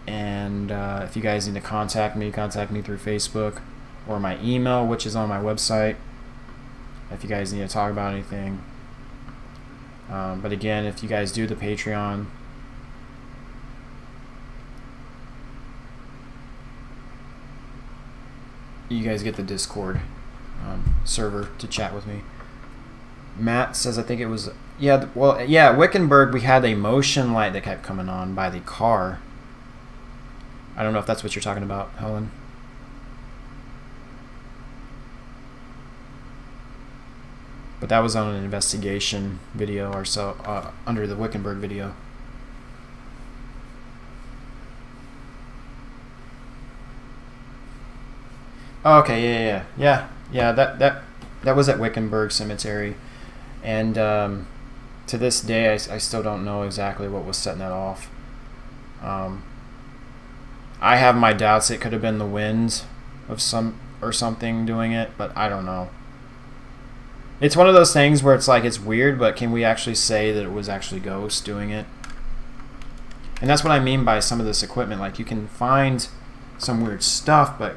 [SPEAKER 1] And if you guys need to contact me through Facebook or my email, which is on my website. If you guys need to talk about anything. But again, if you guys do the Patreon, you guys get the Discord server to chat with me. Matt says, I think it was, Wickenburg, we had a motion light that kept coming on by the car. I don't know if that's what you're talking about, Helen. But that was on an investigation video or so, under the Wickenburg video. Okay, yeah. That was at Wickenburg Cemetery, and to this day, I still don't know exactly what was setting that off. I have my doubts. It could have been the wind of something doing it, but I don't know. It's one of those things where it's like, it's weird, but can we actually say that it was actually ghosts doing it? And that's what I mean by some of this equipment. Like, you can find some weird stuff, but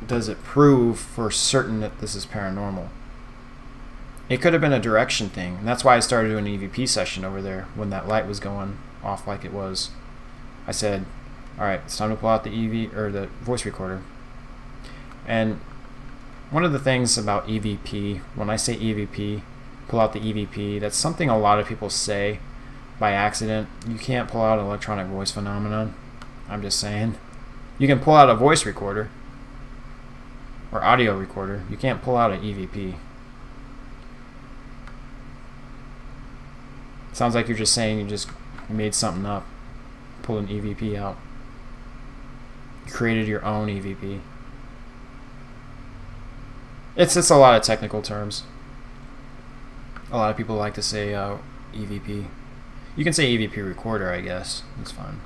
[SPEAKER 1] does it prove for certain that this is paranormal? It could have been a direction thing, and that's why I started doing an EVP session over there when that light was going off like it was. I said, all right, it's time to pull out the EV or the voice recorder. And one of the things about EVP, when I say EVP, pull out the EVP, that's something a lot of people say by accident. You can't pull out an electronic voice phenomenon. I'm just saying. You can pull out a voice recorder or audio recorder. You can't pull out an EVP. Sounds like you're just saying you just made something up. Pulled an EVP out. You created your own EVP. It's a lot of technical terms. A lot of people like to say EVP. You can say EVP recorder, I guess. That's fine.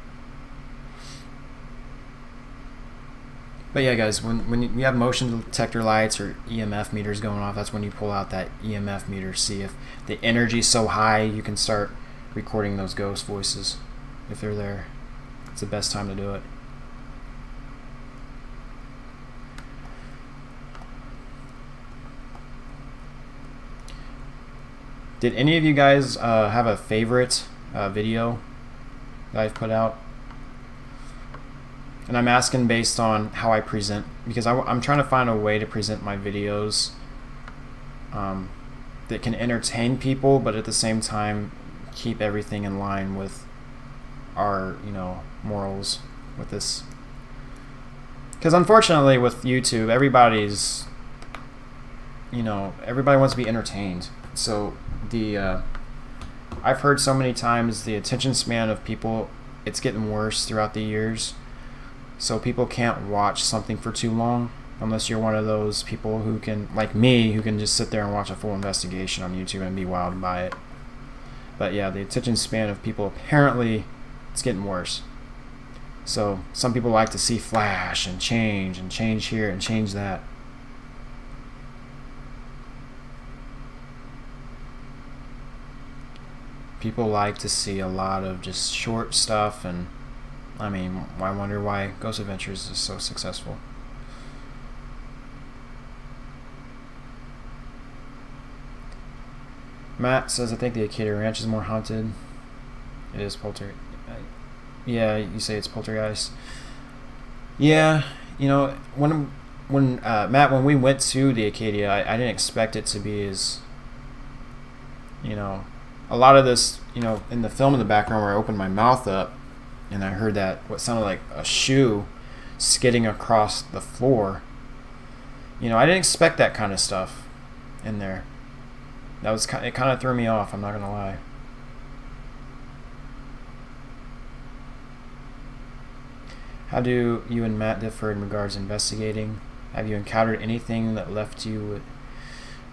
[SPEAKER 1] But yeah, guys, when you have motion detector lights or EMF meters going off, that's when you pull out that EMF meter. See if the energy's so high, you can start recording those ghost voices if they're there. It's the best time to do it. Did any of you guys have a favorite video that I've put out? And I'm asking based on how I present, because I'm trying to find a way to present my videos that can entertain people, but at the same time keep everything in line with our, morals with this. Because unfortunately with YouTube, everybody wants to be entertained. So I've heard so many times the attention span of people, it's getting worse throughout the years. So people can't watch something for too long unless you're one of those people who can, like me, who can just sit there and watch a full investigation on YouTube and be wowed by it. But yeah, the attention span of people, apparently it's getting worse. So some people like to see flash and change here and change that. People like to see a lot of just short stuff, and I wonder why Ghost Adventures is so successful. Matt says, I think the Acadia Ranch is more haunted. It is poltergeist. Yeah, you say it's poltergeist. Yeah, when Matt, when we went to the Acadia, I didn't expect it to be as, a lot of this, in the film in the background where I opened my mouth up and I heard that what sounded like a shoe skidding across the floor. I didn't expect that kind of stuff in there. It kind of threw me off, I'm not gonna lie. How do you and Matt differ in regards to investigating? Have you encountered anything that left you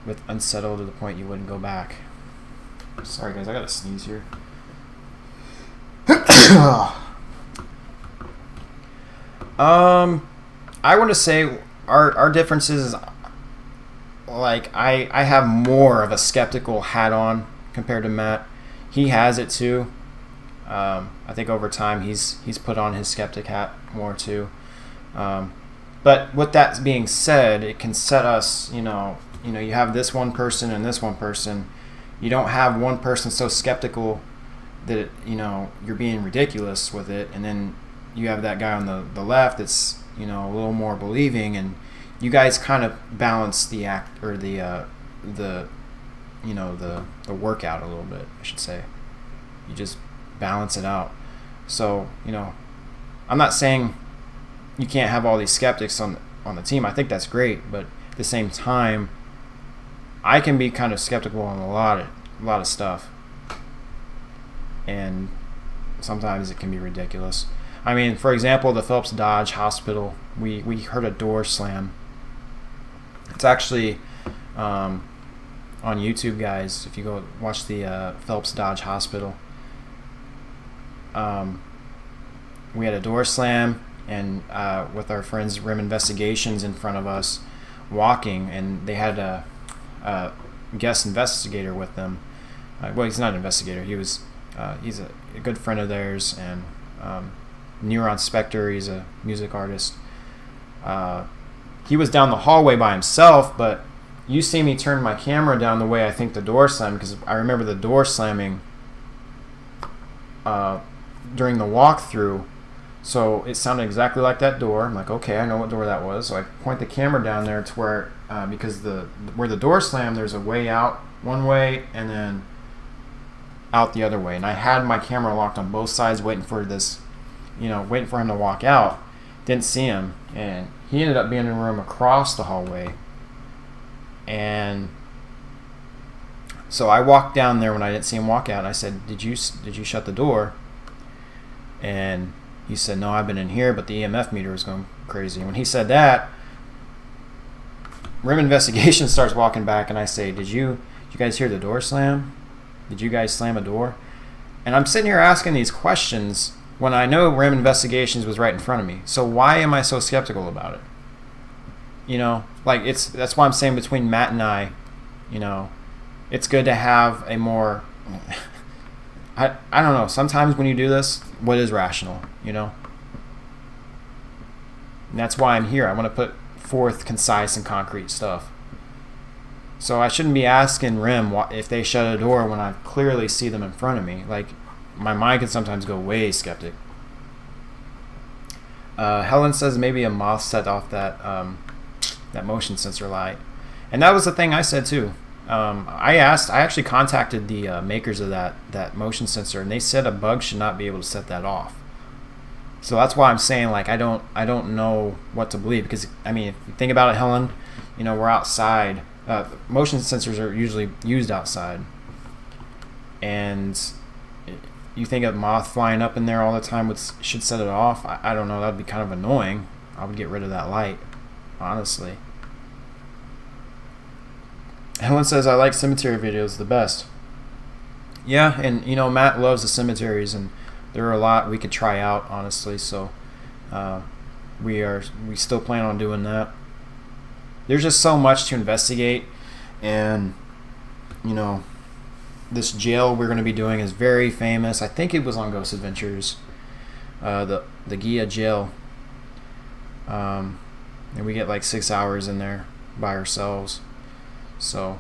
[SPEAKER 1] with unsettled to the point you wouldn't go back? Sorry guys, I gotta sneeze here. I want to say our differences is, like, I have more of a skeptical hat on compared to Matt. He has it too. I think over time he's put on his skeptic hat more too. But with that being said, it can set us, you have this one person and this one person. You don't have one person so skeptical that, you're being ridiculous with it, and then you have that guy on the left that's, a little more believing, and you guys kind of balance the act, or the workout a little bit, I should say. You just balance it out. So, I'm not saying you can't have all these skeptics on the team. I think that's great, but at the same time, I can be kind of skeptical on a lot of stuff, and sometimes it can be ridiculous. I mean, for example, the Phelps Dodge Hospital, we heard a door slam. It's actually on YouTube, guys. If you go watch the Phelps Dodge Hospital, we had a door slam, and with our friends Rim Investigations in front of us walking, and they had a guest investigator with them. Well, he's not an investigator. He's a good friend of theirs, and Neuron Spector. He's a music artist. He was down the hallway by himself, but you see me turn my camera down the way I think the door slammed, because I remember the door slamming during the walkthrough. So it sounded exactly like that door. I'm like, okay, I know what door that was. So I point the camera down there to where, because where the door slammed, there's a way out one way and then out the other way. And I had my camera locked on both sides, waiting for him to walk out. Didn't see him, and he ended up being in a room across the hallway. And so I walked down there when I didn't see him walk out, and I said, did you shut the door? And he said, no, I've been in here, but the EMF meter was going crazy. When he said that, Rim Investigation starts walking back, and I say, did you guys hear the door slam? Did you guys slam a door? And I'm sitting here asking these questions when I know Rim Investigations was right in front of me. So why am I so skeptical about it? That's why I'm saying between Matt and I, it's good to have a more, I don't know, sometimes when you do this, what is rational, And that's why I'm here. I want to put forth concise and concrete stuff. So I shouldn't be asking Rim if they shut a door when I clearly see them in front of me. Like, my mind can sometimes go way skeptic. Helen says maybe a moth set off that motion sensor light. And that was the thing I said too. I actually contacted the makers of that motion sensor, and they said a bug should not be able to set that off. So that's why I'm saying, like, I don't know what to believe, because I mean, if you think about it, Helen, we're outside. Motion sensors are usually used outside, and you think a moth flying up in there all the time should set it off? I don't know. That'd be kind of annoying. I would get rid of that light, honestly. Helen says, I like cemetery videos the best. Yeah, and Matt loves the cemeteries, and there are a lot we could try out, honestly. So we still plan on doing that. There's just so much to investigate, and this jail we're going to be doing is very famous. I think it was on Ghost Adventures, the Gia jail, and we get like 6 hours in there by ourselves. So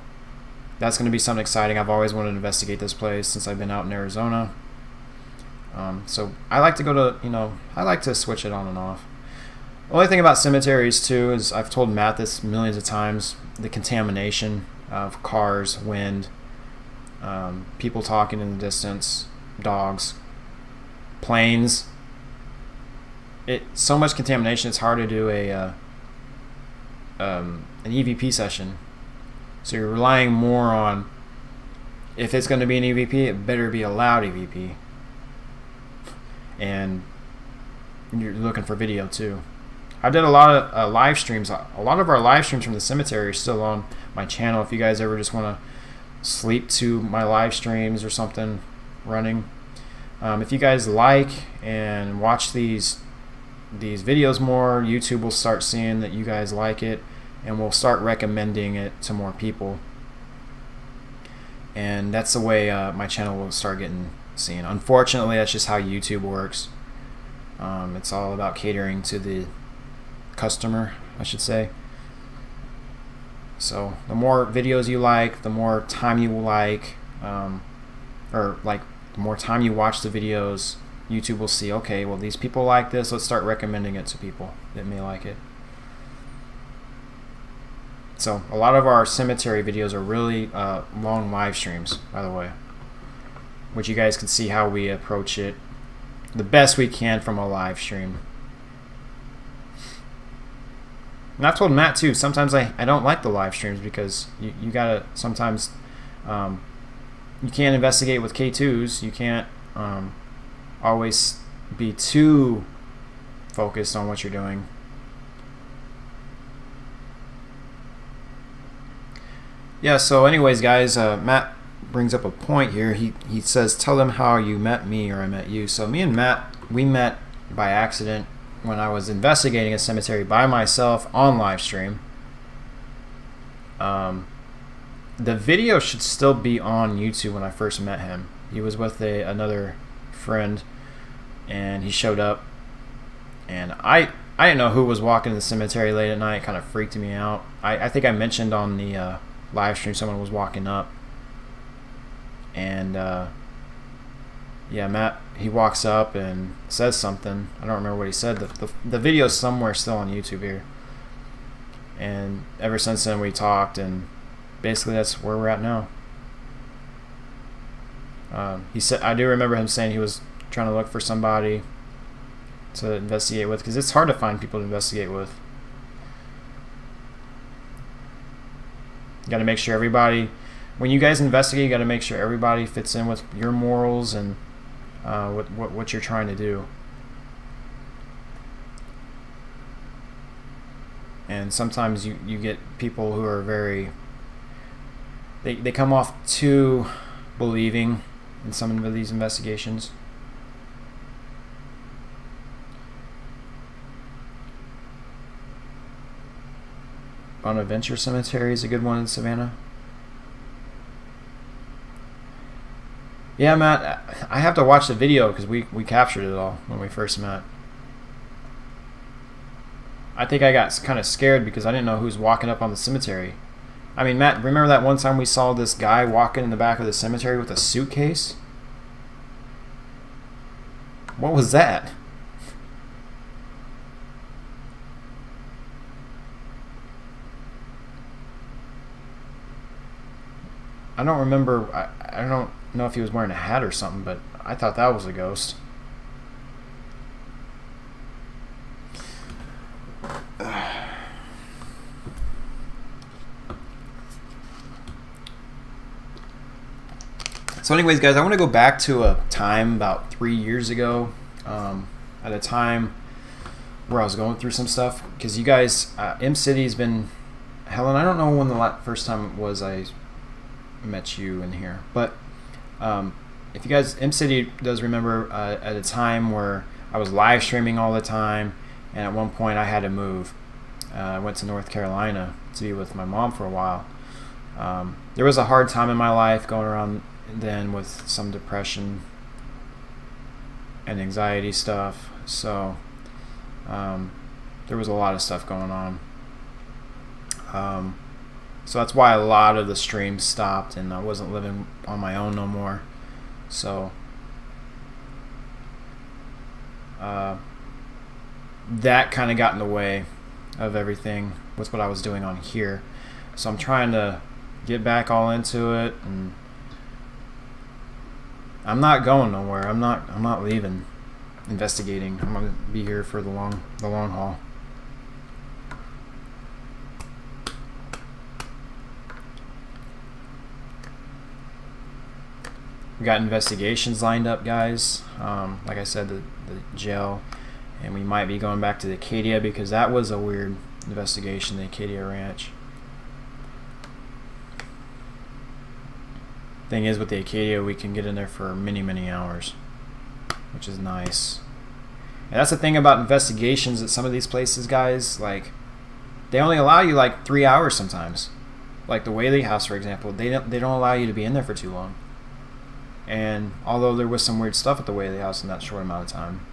[SPEAKER 1] that's going to be something exciting. I've always wanted to investigate this place since I've been out in Arizona. So I like to go to, I like to switch it on and off. The only thing about cemeteries too is, I've told Matt this millions of times, the contamination of cars, wind, people talking in the distance, dogs, planes. So much contamination, it's hard to do an EVP session. So you're relying more on, if it's going to be an EVP, it better be a loud EVP. And you're looking for video too. I did a lot of live streams. A lot of our live streams from the cemetery are still on my channel. If you guys ever just want to sleep to my live streams or something running, if you guys like and watch these videos more, YouTube will start seeing that you guys like it, and we'll start recommending it to more people. And that's the way my channel will start getting seen. Unfortunately, that's just how YouTube works. It's all about catering to the customer, I should say. So the more videos you like, the more time you like, or like the more time you watch the videos, YouTube will see, okay, well, these people like this, let's start recommending it to people that may like it. So a lot of our cemetery videos are really long live streams, by the way, which you guys can see how we approach it the best we can from a live stream. And I've told Matt too, sometimes I don't like the live streams because you gotta sometimes, you can't investigate with K2s. You can't always be too focused on what you're doing. Yeah, so anyways, guys, Matt brings up a point here. He says, tell them how you met me or I met you. So me and Matt, we met by accident when I was investigating a cemetery by myself on live stream. The video should still be on YouTube when I first met him. He was with another friend, and he showed up, and I didn't know who was walking in the cemetery late at night. It kind of freaked me out. I think I mentioned on the live stream someone was walking up, and yeah, Matt, he walks up and says something. I don't remember what he said. The video's somewhere still on YouTube here. And ever since then we talked, and basically that's where we're at now. He said, I do remember him saying he was trying to look for somebody to investigate with, because it's hard to find people to investigate with. You got to make sure everybody, when you guys investigate, you got to make sure everybody fits in with your morals and what you're trying to do. And sometimes you get people who are very, they come off too believing in some of these investigations. Bonaventure Cemetery is a good one in Savannah. Yeah, Matt, I have to watch the video because we captured it all when we first met. I think I got kind of scared because I didn't know who was walking up on the cemetery. I mean, Matt, remember that one time we saw this guy walking in the back of the cemetery with a suitcase? What was that? I don't remember. I don't know if he was wearing a hat or something, but I thought that was a ghost. So anyways, guys, I want to go back to a time about 3 years ago, at a time where I was going through some stuff, because you guys, M-City's been, Helen, I don't know when the first time it was I met you in here, but if you guys, M-City does remember at a time where I was live streaming all the time, and at one point I had to move. I went to North Carolina to be with my mom for a while. There was a hard time in my life going around then with some depression and anxiety stuff, so there was a lot of stuff going on. So that's why a lot of the streams stopped, and I wasn't living on my own no more. So that kind of got in the way of everything with what I was doing on here. So I'm trying to get back all into it, and I'm not going nowhere. I'm not leaving investigating. I'm gonna be here for the long haul. We got investigations lined up, guys. Like I said, the jail And we might be going back to the Acadia because that was a weird investigation, the Acadia Ranch. Thing is, with the Acadia, we can get in there for many, many hours, which is nice. And that's the thing about investigations at some of these places, guys. Like, they only allow you like 3 hours sometimes. Like the Whaley House, for example, they don't allow you to be in there for too long. And although there was some weird stuff at the Whaley House in that short amount of time,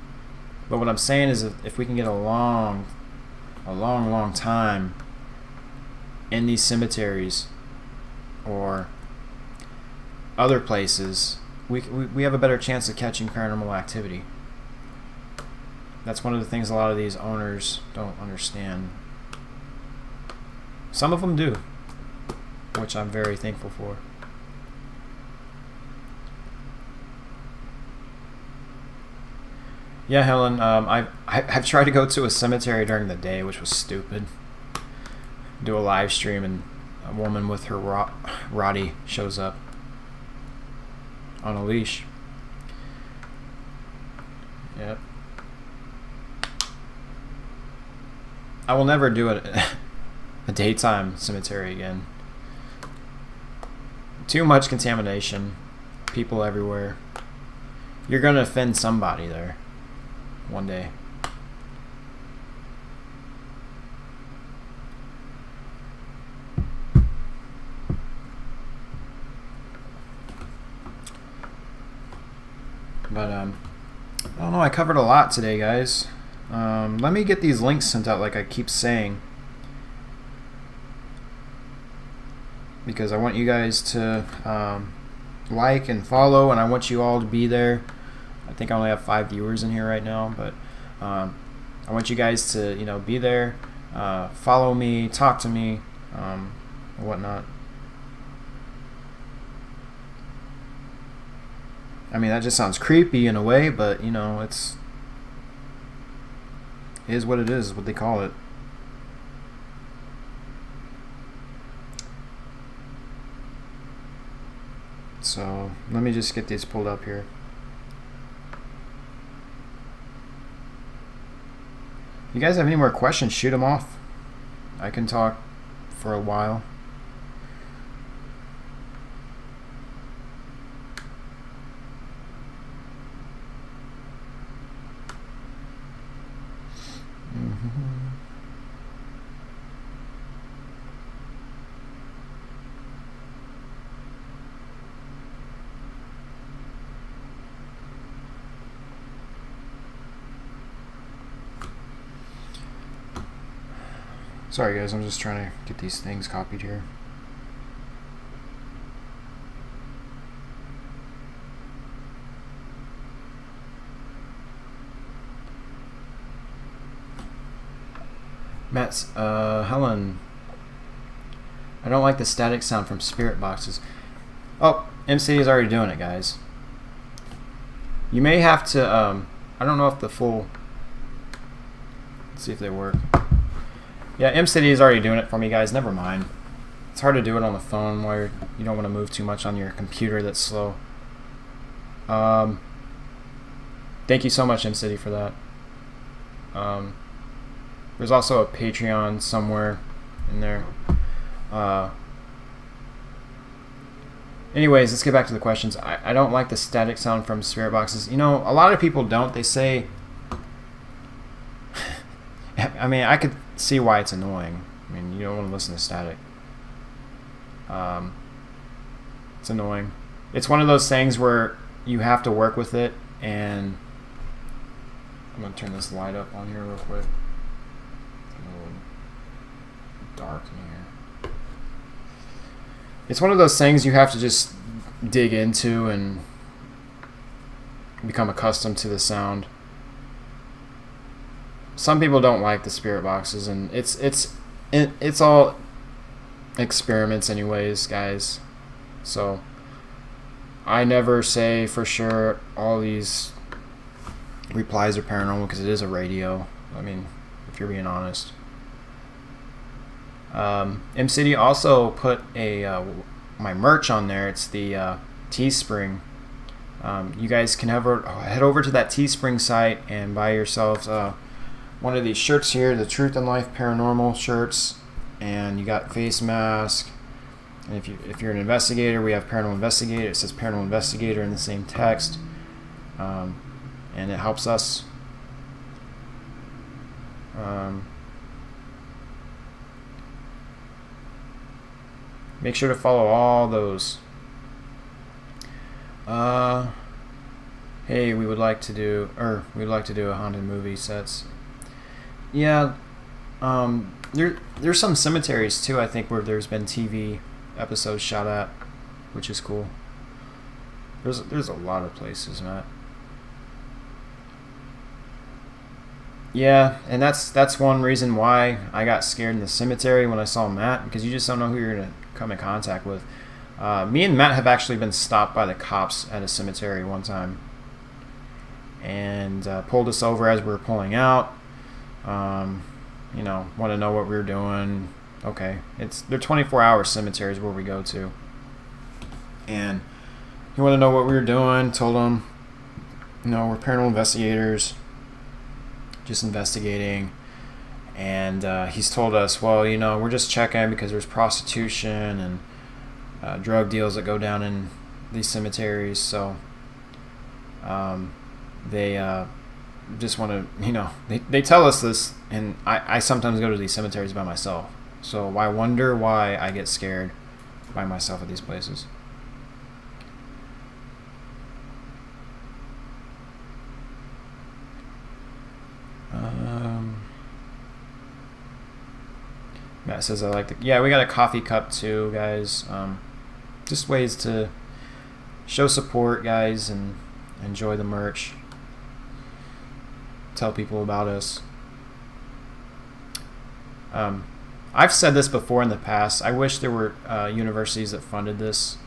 [SPEAKER 1] but what I'm saying is, if we can get a long time in these cemeteries or other places, we have a better chance of catching paranormal activity. That's one of the things a lot of these owners don't understand. Some of them do, which I'm very thankful for. Yeah, Helen, I've tried to go to a cemetery during the day, which was stupid. Do a live stream, and a woman with her Roddy shows up on a leash. Yep. I will never do a daytime cemetery again. Too much contamination. People everywhere. You're going to offend somebody there one day. But I don't know, I covered a lot today, guys. Let me get these links sent out like I keep saying, because I want you guys to like and follow, and I want you all to be there. I think I only have 5 viewers in here right now, but I want you guys to be there, follow me, talk to me, and whatnot. I mean, that just sounds creepy in a way, but it is what it is what they call it. So let me just get these pulled up here. You guys have any more questions, shoot them off. I can talk for a while. Sorry guys, I'm just trying to get these things copied here. Matt's, Helen, I don't like the static sound from spirit boxes. Oh, MC is already doing it, guys. You may have to, I don't know if the full, let's see if they work. Yeah, MCity is already doing it for me, guys. Never mind. It's hard to do it on the phone where you don't want to move too much on your computer that's slow. Thank you so much, MCity, for that. There's also a Patreon somewhere in there. Anyways, let's get back to the questions. I don't like the static sound from spirit boxes. A lot of people don't. They say... I mean, I could see why it's annoying. I mean, you don't want to listen to static. It's annoying. It's one of those things where you have to work with it, and I'm going to turn this light up on here real quick. It's a little dark in here. It's one of those things you have to just dig into and become accustomed to the sound. Some people don't like the spirit boxes, and it's all experiments anyways, guys. So I never say for sure all these replies are paranormal, because it is a radio. I mean, if you're being honest. MCity also put my merch on there. It's the Teespring You guys can head over to that Teespring site and buy yourselves one of these shirts here, the Truth and Life Paranormal shirts, and you got face mask. And if you're an investigator, we have Paranormal Investigator. It says Paranormal Investigator in the same text, and it helps us. Make sure to follow all those. Hey, we would like to do a haunted movie sets. Yeah, there's some cemeteries too, I think, where there's been TV episodes shot at, which is cool. There's a lot of places, Matt. Yeah, and that's one reason why I got scared in the cemetery when I saw Matt, because you just don't know who you're gonna come in contact with. Me and Matt have actually been stopped by the cops at a cemetery one time, and pulled us over as we were pulling out. Want to know what we were doing. Okay, they're 24-hour cemeteries where we go to, and he wanted to know what we were doing. Told him, we're paranormal investigators, just investigating. And he's told us, well, we're just checking because there's prostitution and drug deals that go down in these cemeteries. So they just want to, they tell us this, and I sometimes go to these cemeteries by myself. So I wonder why I get scared by myself at these places. Matt says I like yeah, we got a coffee cup too, guys. Just ways to show support, guys, and enjoy the merch. Tell people about us. I've said this before in the past. I wish there were universities that funded this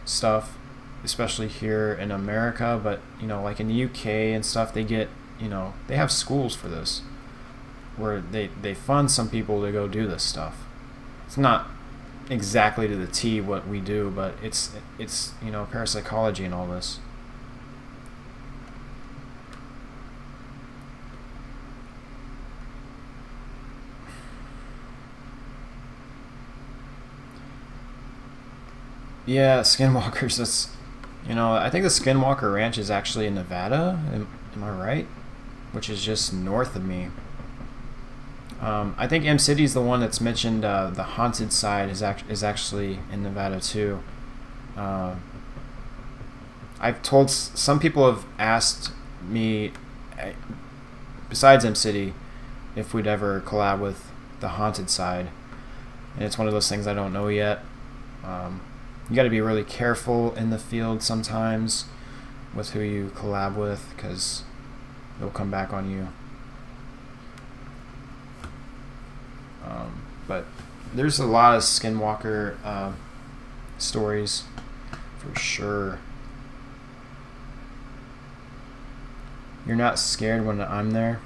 [SPEAKER 1] stuff, especially here in America. But like in the UK and stuff, they get they have schools for this, where they fund some people to go do this stuff. It's not exactly to the T what we do, but it's parapsychology and all this. Yeah, Skinwalkers. That's I think the Skinwalker Ranch is actually in Nevada. Am I right? Which is just north of me. I think M City is the one that's mentioned. The haunted side is actually in Nevada too. I've told some people have asked me, besides M City, if we'd ever collab with the haunted side, and it's one of those things I don't know yet. You got to be really careful in the field sometimes with who you collab with, because they'll come back on you. But there's a lot of Skinwalker stories for sure. You're not scared when I'm there?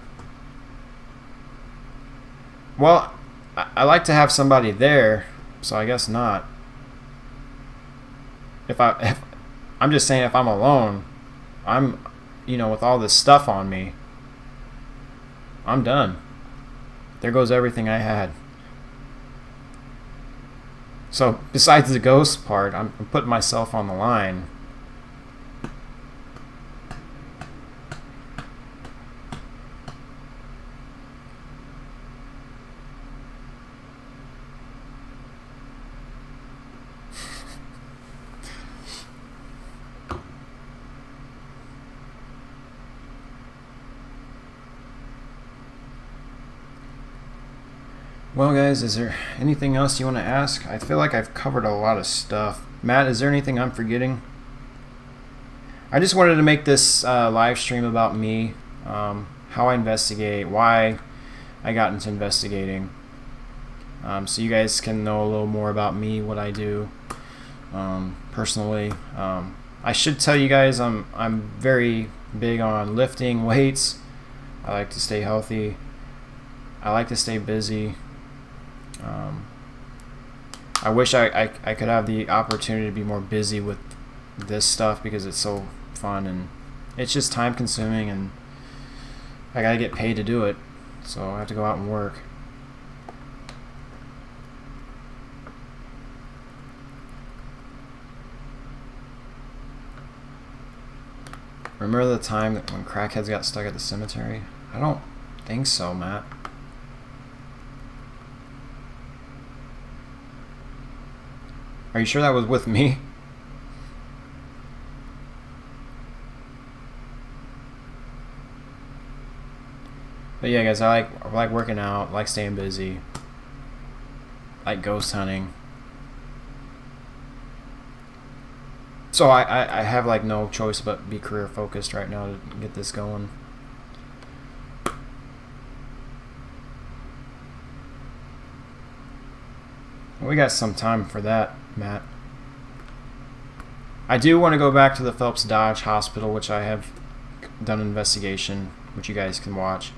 [SPEAKER 1] Well, I like to have somebody there, so I guess not. If I'm just saying, if I'm alone, I'm with all this stuff on me, I'm done. There goes everything I had. So besides the ghost part, I'm putting myself on the line. Well, guys, is there anything else you want to ask? I feel like I've covered a lot of stuff. Matt, is there anything I'm forgetting? I just wanted to make this live stream about me, how I investigate, why I got into investigating, so you guys can know a little more about me, what I do personally. I should tell you guys I'm very big on lifting weights. I like to stay healthy. I like to stay busy. I wish I could have the opportunity to be more busy with this stuff because it's so fun, and it's just time consuming, and I gotta get paid to do it, so I have to go out and work. Remember the time that when crackheads got stuck at the cemetery? I don't think so, Matt. Are you sure that was with me? But yeah, guys, I like working out, like staying busy, like ghost hunting. So I have like no choice but be career focused right now to get this going. We got some time for that, Matt. I do want to go back to the Phelps Dodge Hospital, which I have done an investigation, which you guys can watch.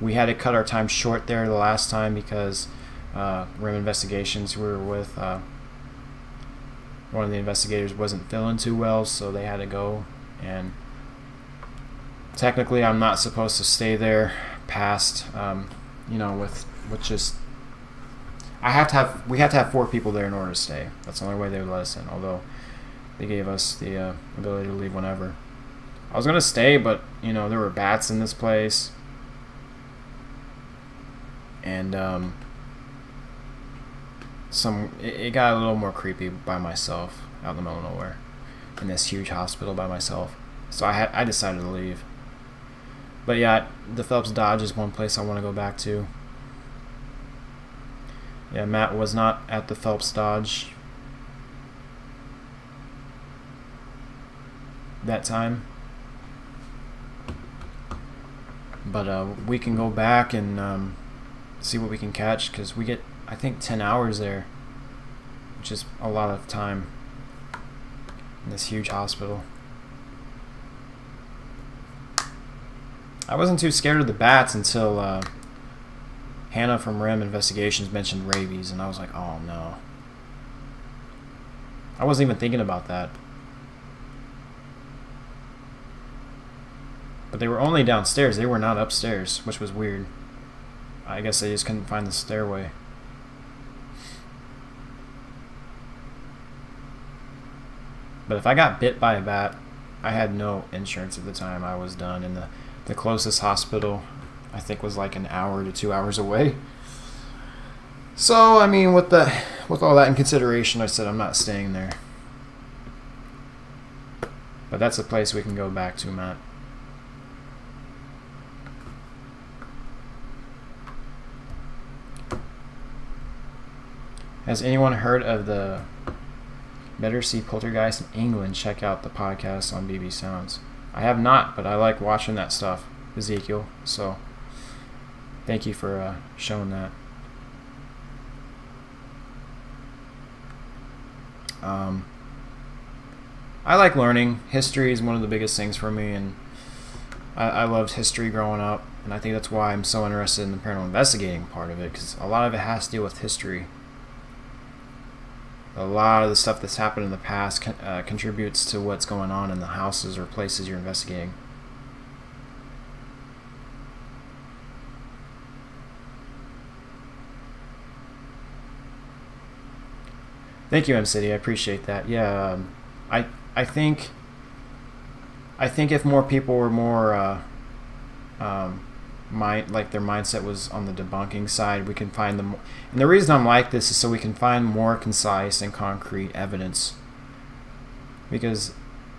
[SPEAKER 1] We had to cut our time short there the last time because RIM Investigations, we were with one of the investigators wasn't feeling too well, so they had to go. And technically, I'm not supposed to stay there past, with just. We have to have 4 people there in order to stay. That's the only way they would let us in. Although they gave us the ability to leave whenever. I was gonna stay, but there were bats in this place, and it got a little more creepy by myself out in the middle of nowhere in this huge hospital by myself. So I decided to leave. But yeah, the Phelps Dodge is one place I want to go back to. Yeah, Matt was not at the Phelps Dodge that time. But we can go back and see what we can catch, because we get, I think, 10 hours there, which is a lot of time in this huge hospital. I wasn't too scared of the bats until Hannah from RIM Investigations mentioned rabies, and I was like, oh no. I wasn't even thinking about that. But they were only downstairs. They were not upstairs, which was weird. I guess they just couldn't find the stairway. But if I got bit by a bat, I had no insurance at the time. I was done. And the closest hospital, I think, was like an hour to 2 hours away. So, I mean, with all that in consideration, I said I'm not staying there. But that's a place we can go back to, Matt. Has anyone heard of the Better See Poltergeist in England? Check out the podcast on BB Sounds. I have not, but I like watching that stuff, Ezekiel. So, thank you for showing that. I like learning. History is one of the biggest things for me, and I loved history growing up, and I think that's why I'm so interested in the paranormal investigating part of it, because a lot of it has to deal with history. A lot of the stuff that's happened in the past contributes to what's going on in the houses or places you're investigating. Thank you, M City. I appreciate that. Yeah, I think if more people were more like their mindset was on the debunking side, we can find them. And the reason I'm like this is so we can find more concise and concrete evidence. Because,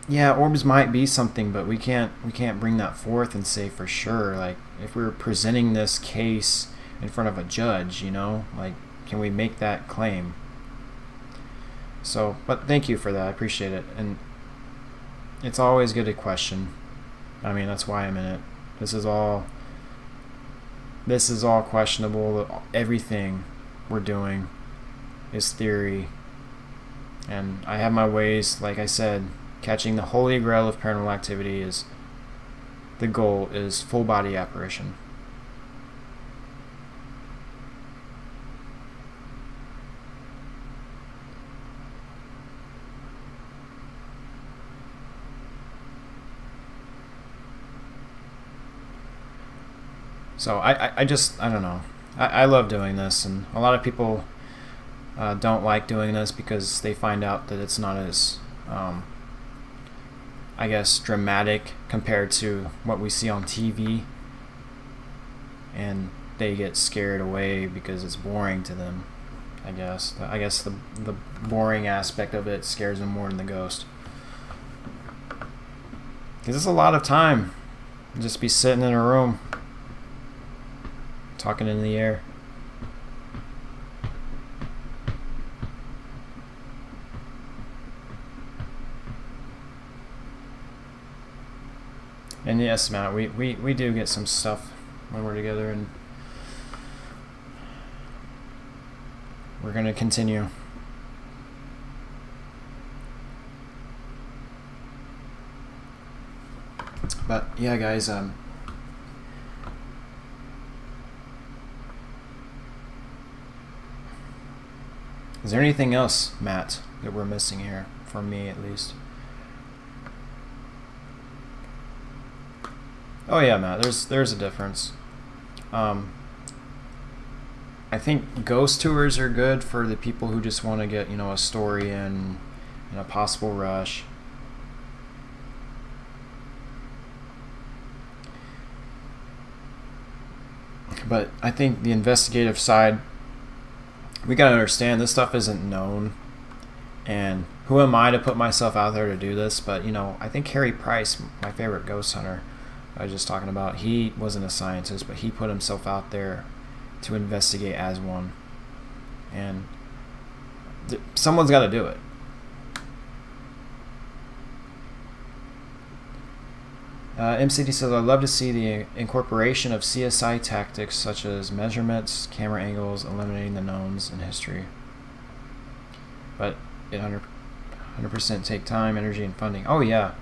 [SPEAKER 1] yeah, orbs might be something, but we can't bring that forth and say for sure. Like, if we were presenting this case in front of a judge, like, can we make that claim? So, but thank you for that. I appreciate it. And it's always good to question. I mean, that's why I'm in it. This is all questionable. Everything we're doing is theory. And I have my ways, like I said, catching the holy grail of paranormal activity is the goal, is full body apparition. So I just, I don't know. I love doing this, and a lot of people don't like doing this because they find out that it's not as, I guess, dramatic compared to what we see on TV, and they get scared away because it's boring to them. I guess the boring aspect of it scares them more than the ghost, because it's a lot of time just be sitting in a room talking in the air. And yes, Matt, we do get some stuff when we're together, and we're going to continue. But yeah, guys, is there anything else, Matt, that we're missing here, from me at least? Oh yeah, Matt, there's a difference. I think ghost tours are good for the people who just want to get, a story in a possible rush. But I think the investigative side, we gotta understand this stuff isn't known, and who am I to put myself out there to do this? But I think Harry Price, my favorite ghost hunter I was just talking about, he wasn't a scientist, but he put himself out there to investigate as one, and someone's got to do it. MCD says, I'd love to see the incorporation of CSI tactics such as measurements, camera angles, eliminating the knowns in history. But it 100% take time, energy, and funding. Oh yeah.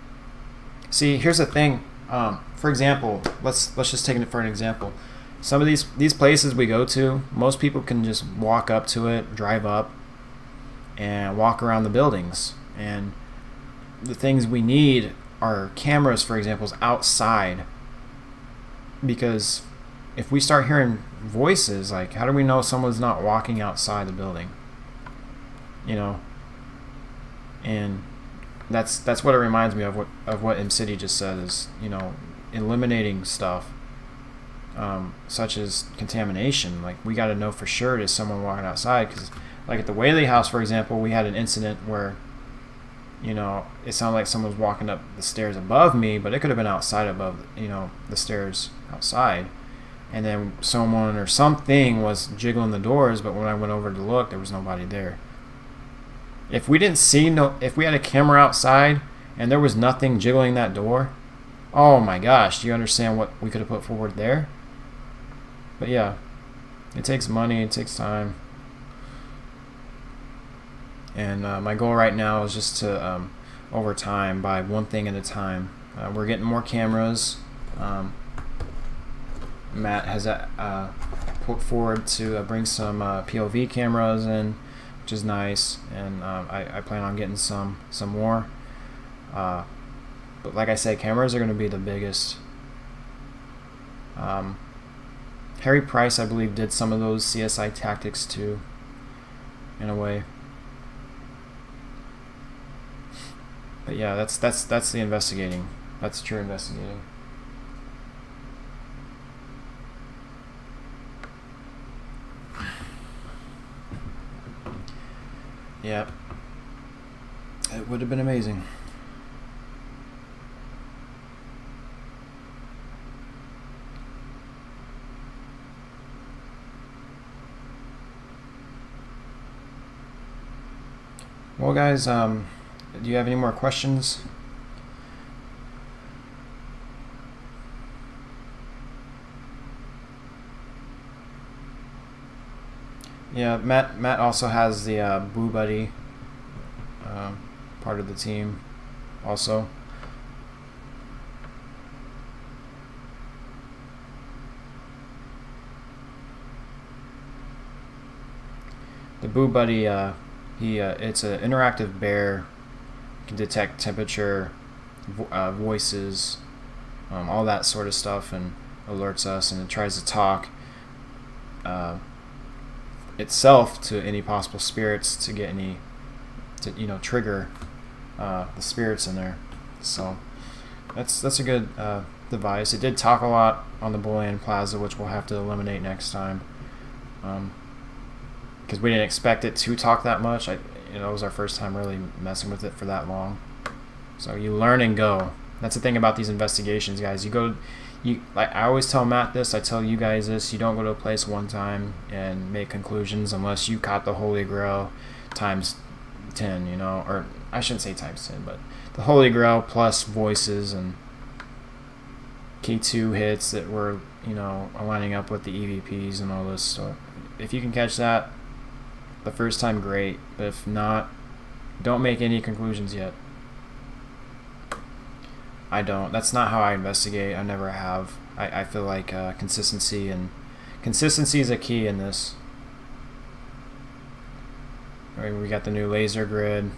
[SPEAKER 1] See, here's the thing. For example, let's just take it for an example. Some of these places we go to, most people can just walk up to it, drive up, and walk around the buildings. And the things we need are cameras, for example, outside. Because if we start hearing voices, like, how do we know someone's not walking outside the building? And that's what it reminds me of what M-City just said is, eliminating stuff. Such as contamination. Like, we got to know for sure there's someone walking outside, because like at the Whaley house, for example, we had an incident where it sounded like someone was walking up the stairs above me, but it could have been outside above the stairs outside, and then someone or something was jiggling the doors, but when I went over to look, there was nobody there. If we didn't see if we had a camera outside and there was nothing jiggling that door, oh my gosh, do you understand what we could have put forward there? But yeah, it takes money, it takes time. And my goal right now is just to, over time, buy one thing at a time. We're getting more cameras. Matt has put forward to bring some POV cameras in, which is nice. And I plan on getting some more. But like I said, cameras are going to be the biggest. Harry Price, I believe, did some of those CSI tactics too, in a way. But yeah, that's the investigating. That's true investigating. Yeah, it would have been amazing. Well, guys, do you have any more questions? Yeah, Matt also has the Boo Buddy part of the team also. The Boo Buddy, it's an interactive bear. It can detect temperature, voices, all that sort of stuff, and alerts us, and it tries to talk itself to any possible spirits to get any, to trigger the spirits in there. So that's a good device. It did talk a lot on the Boolean Plaza, which we'll have to eliminate next time, because we didn't expect it to talk that much. It was our first time really messing with it for that long. So you learn and go. That's the thing about these investigations, guys. Like I always tell Matt this, I tell you guys this, you don't go to a place one time and make conclusions unless you caught the Holy Grail times 10, or I shouldn't say times 10, but the Holy Grail plus voices and key 2 hits that were, aligning up with the EVPs and all this stuff. If you can catch that the first time, great. But if not, don't make any conclusions yet. I don't. That's not how I investigate. I never have. I feel like consistency is a key in this. Right, we got the new laser grid,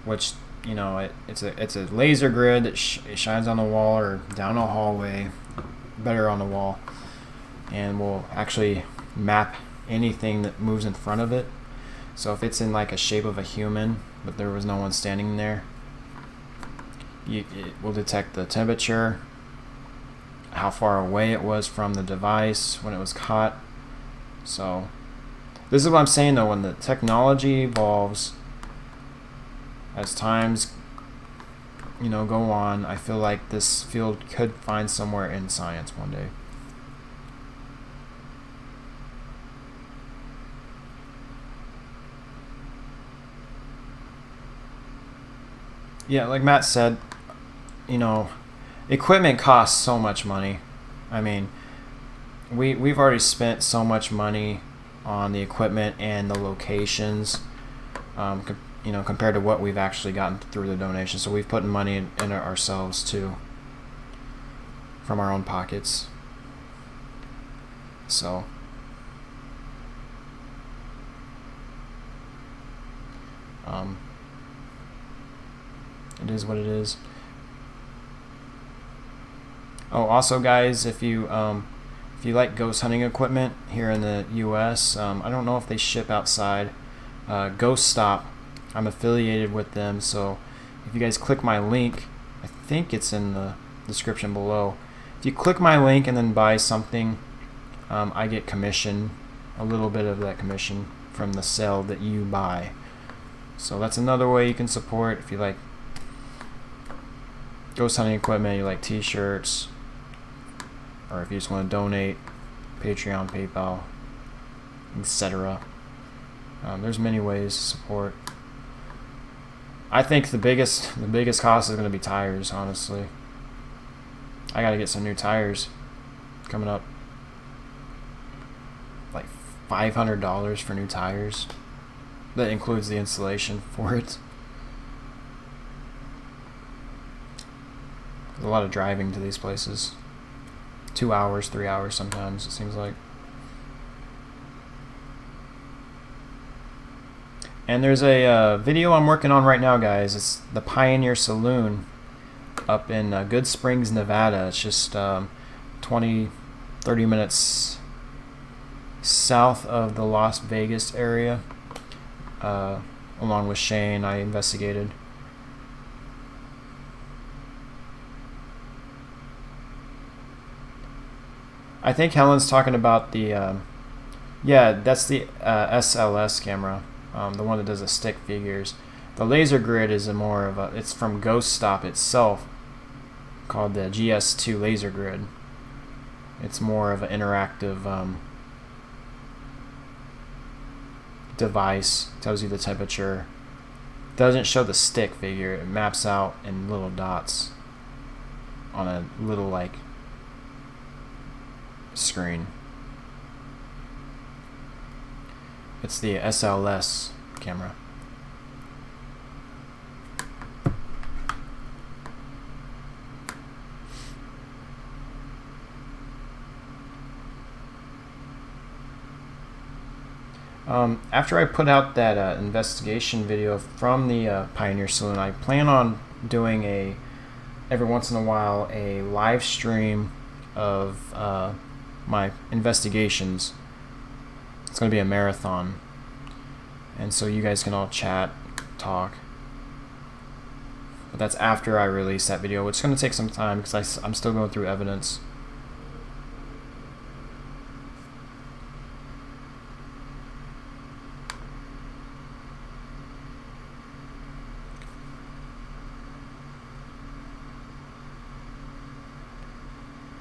[SPEAKER 1] which it's a laser grid that it shines on the wall or down a hallway, better on the wall, and will actually map anything that moves in front of it. So if it's in like a shape of a human, but there was no one standing there, it will detect the temperature, how far away it was from the device when it was caught. So this is what I'm saying though, when the technology evolves, as times go on, I feel like this field could find somewhere in science one day. Yeah, like Matt said, equipment costs so much money. I mean, we've already spent so much money on the equipment and the locations, compared to what we've actually gotten through the donation. So we've put money in it ourselves too, from our own pockets. So it is what it is. Oh, also guys, if you like ghost hunting equipment here in the US, I don't know if they ship outside. Ghost Stop, I'm affiliated with them, so if you guys click my link, I think it's in the description below. If you click my link and then buy something, I get commission, a little bit of that commission from the sale that you buy. So that's another way you can support if you like ghost hunting equipment, you like t-shirts, or if you just want to donate, Patreon, PayPal, etc. There's many ways to support. I think the biggest cost is going to be tires, honestly. I got to get some new tires coming up. Like $500 for new tires. That includes the installation for it. There's a lot of driving to these places. 2 hours, 3 hours sometimes, it seems like. And there's a video I'm working on right now, guys. It's the Pioneer Saloon up in Good Springs, Nevada. It's just 20-30 minutes south of the Las Vegas area. Along with Shane, I investigated. I think Helen's talking about the yeah, that's the SLS camera, the one that does the stick figures. The laser grid is it's from Ghost Stop itself, called the GS2 laser grid. It's more of an interactive device. Tells you the temperature. Doesn't show the stick figure. It maps out in little dots on a little like screen. It's the SLS camera. After I put out that investigation video from the Pioneer Saloon, I plan on doing a every once in a while a live stream of my investigations. It's going to be a marathon. And so you guys can all chat, talk. But that's after I release that video, which is going to take some time because I'm still going through evidence.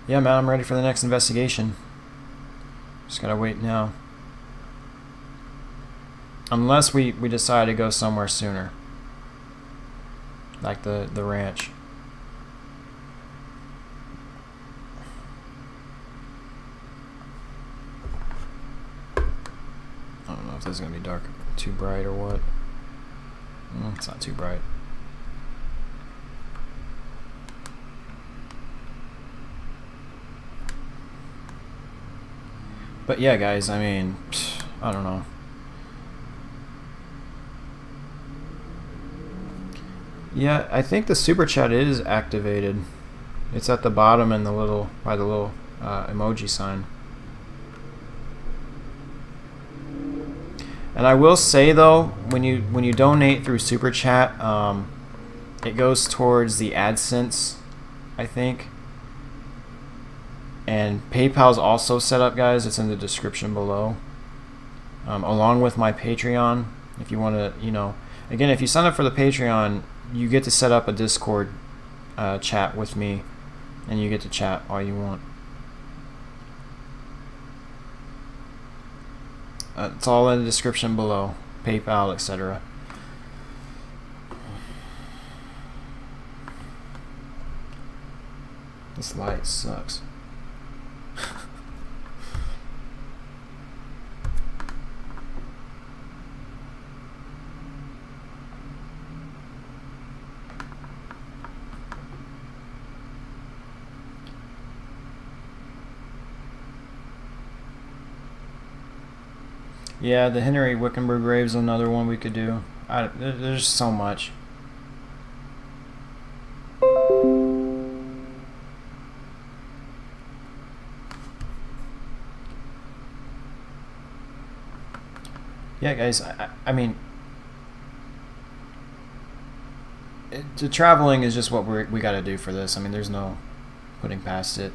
[SPEAKER 1] Yeah, man, I'm ready for the next investigation. Just gotta wait now. Unless we decide to go somewhere sooner. Like the ranch. I don't know if this is gonna be dark, too bright or what. It's not too bright. But yeah, guys, I mean, I don't know. Yeah, I think the super chat is activated. It's at the bottom and by the little emoji sign. And I will say though, when you donate through super chat, it goes towards the AdSense, I think. And PayPal's also set up, guys. It's in the description below, along with my Patreon. If you want to, again, if you sign up for the Patreon, you get to set up a Discord chat with me, and you get to chat all you want. It's all in the description below, PayPal, etc. This light sucks. Yeah, the Henry Wickenburg grave's another one we could do. There's so much. Yeah, guys, I mean, the traveling is just what we got to do for this. I mean, there's no putting past it.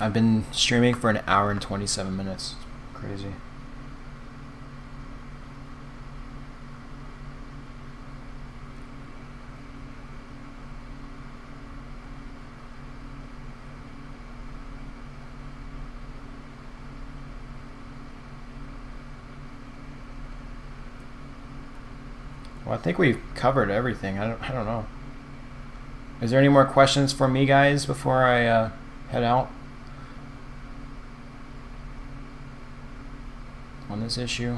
[SPEAKER 1] I've been streaming for 1 hour and 27 minutes. Crazy. Well, I think we've covered everything. I don't know. Is there any more questions for me, guys, before I head out on this issue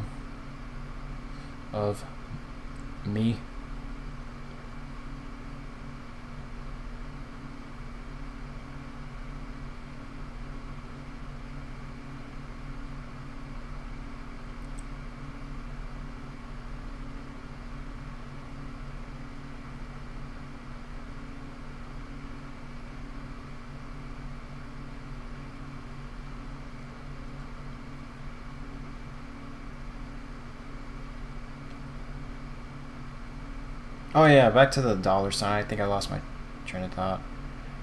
[SPEAKER 1] of me? Oh yeah, back to the dollar sign. I think I lost my train of thought.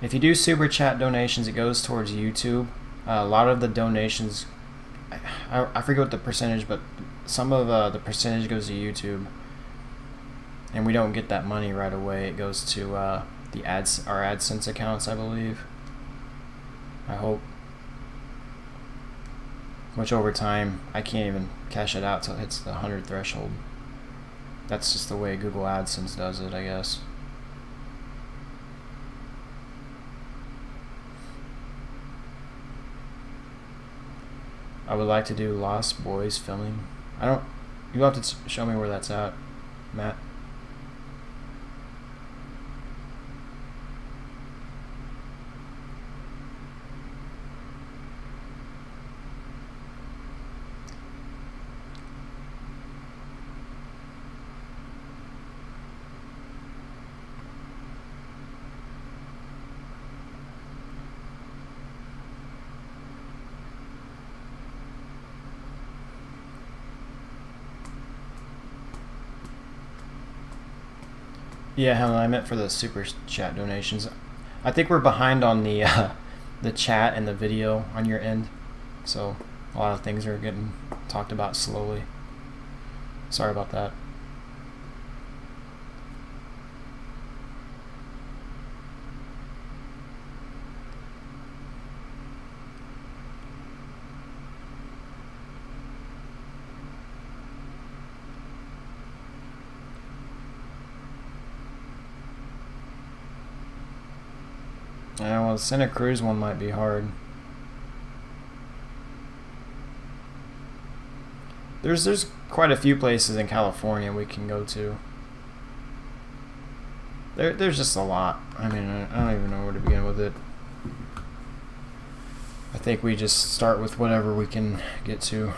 [SPEAKER 1] If you do super chat donations, it goes towards YouTube. A lot of the donations, I forget what the percentage, but some of the percentage goes to YouTube, and we don't get that money right away. It goes to our AdSense accounts, I believe. I hope. Which over time, I can't even cash it out till it hits the 100 threshold. That's just the way Google AdSense does it, I guess. I would like to do Lost Boys filming. I You'll have to show me where that's at, Matt. Yeah, Helen, I meant for the super chat donations. I think we're behind on the chat and the video on your end, so a lot of things are getting talked about slowly. Sorry about that. Yeah, well, the Santa Cruz one might be hard. There's quite a few places in California we can go to. There's just a lot. I mean, I don't even know where to begin with it. I think we just start with whatever we can get to,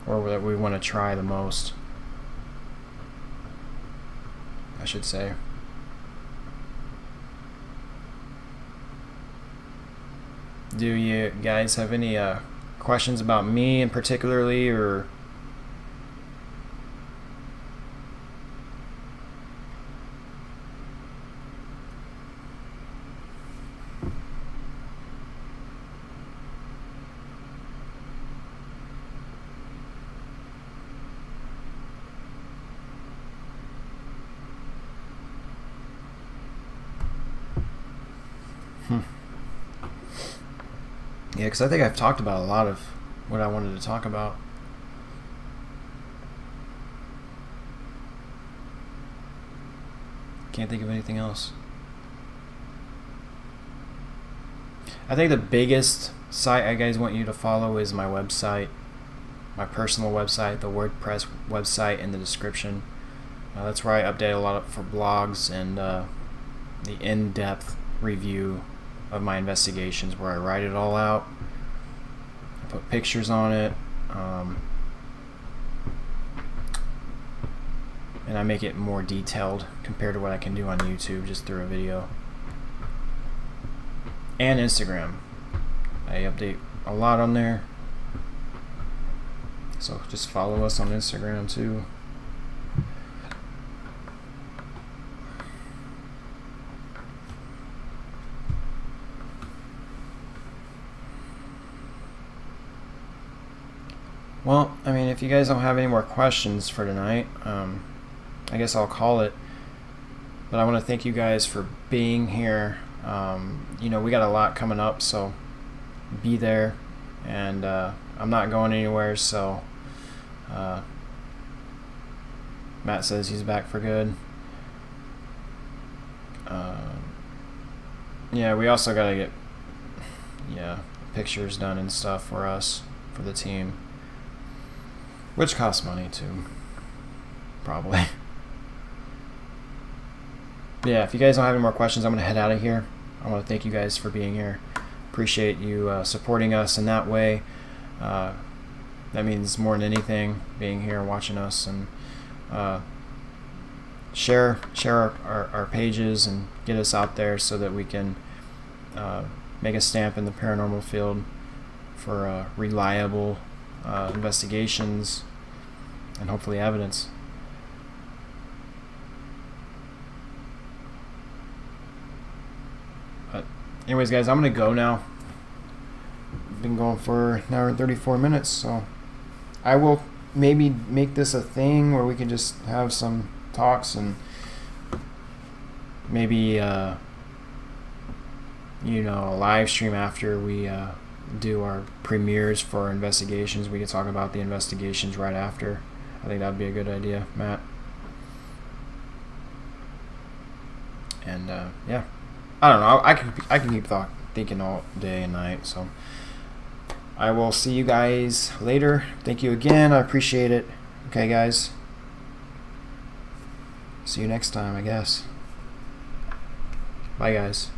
[SPEAKER 1] or that we want to try the most, I should say. Do you guys have any questions about me in particularly, or yeah, because I think I've talked about a lot of what I wanted to talk about. Can't think of anything else. I think the biggest site I guys want you to follow is my website, my personal website, the WordPress website in the description. That's where I update a lot for blogs and the in-depth review of my investigations, where I write it all out. I put pictures on it, and I make it more detailed compared to what I can do on YouTube just through a video. And Instagram. I update a lot on there, so just follow us on Instagram too. Well, I mean, if you guys don't have any more questions for tonight, I guess I'll call it. But I want to thank you guys for being here. We got a lot coming up, so be there. And I'm not going anywhere, so Matt says he's back for good. Yeah, we also got to get pictures done and stuff for us, for the team. Which costs money too, probably. Yeah, if you guys don't have any more questions, I'm going to head out of here. I want to thank you guys for being here. Appreciate you supporting us in that way. That means more than anything, being here and watching us, and share our pages and get us out there so that we can make a stamp in the paranormal field for reliable investigations and hopefully evidence. But anyways, guys, I'm gonna go now. I've been going for an hour and 34 minutes, so I will maybe make this a thing where we can just have some talks, and maybe a live stream after we do our premieres for our investigations. We can talk about the investigations right after. I think that'd be a good idea, Matt. And I don't know. I can keep thinking all day and night. So I will see you guys later. Thank you again. I appreciate it. Okay, guys. See you next time, I guess. Bye, guys.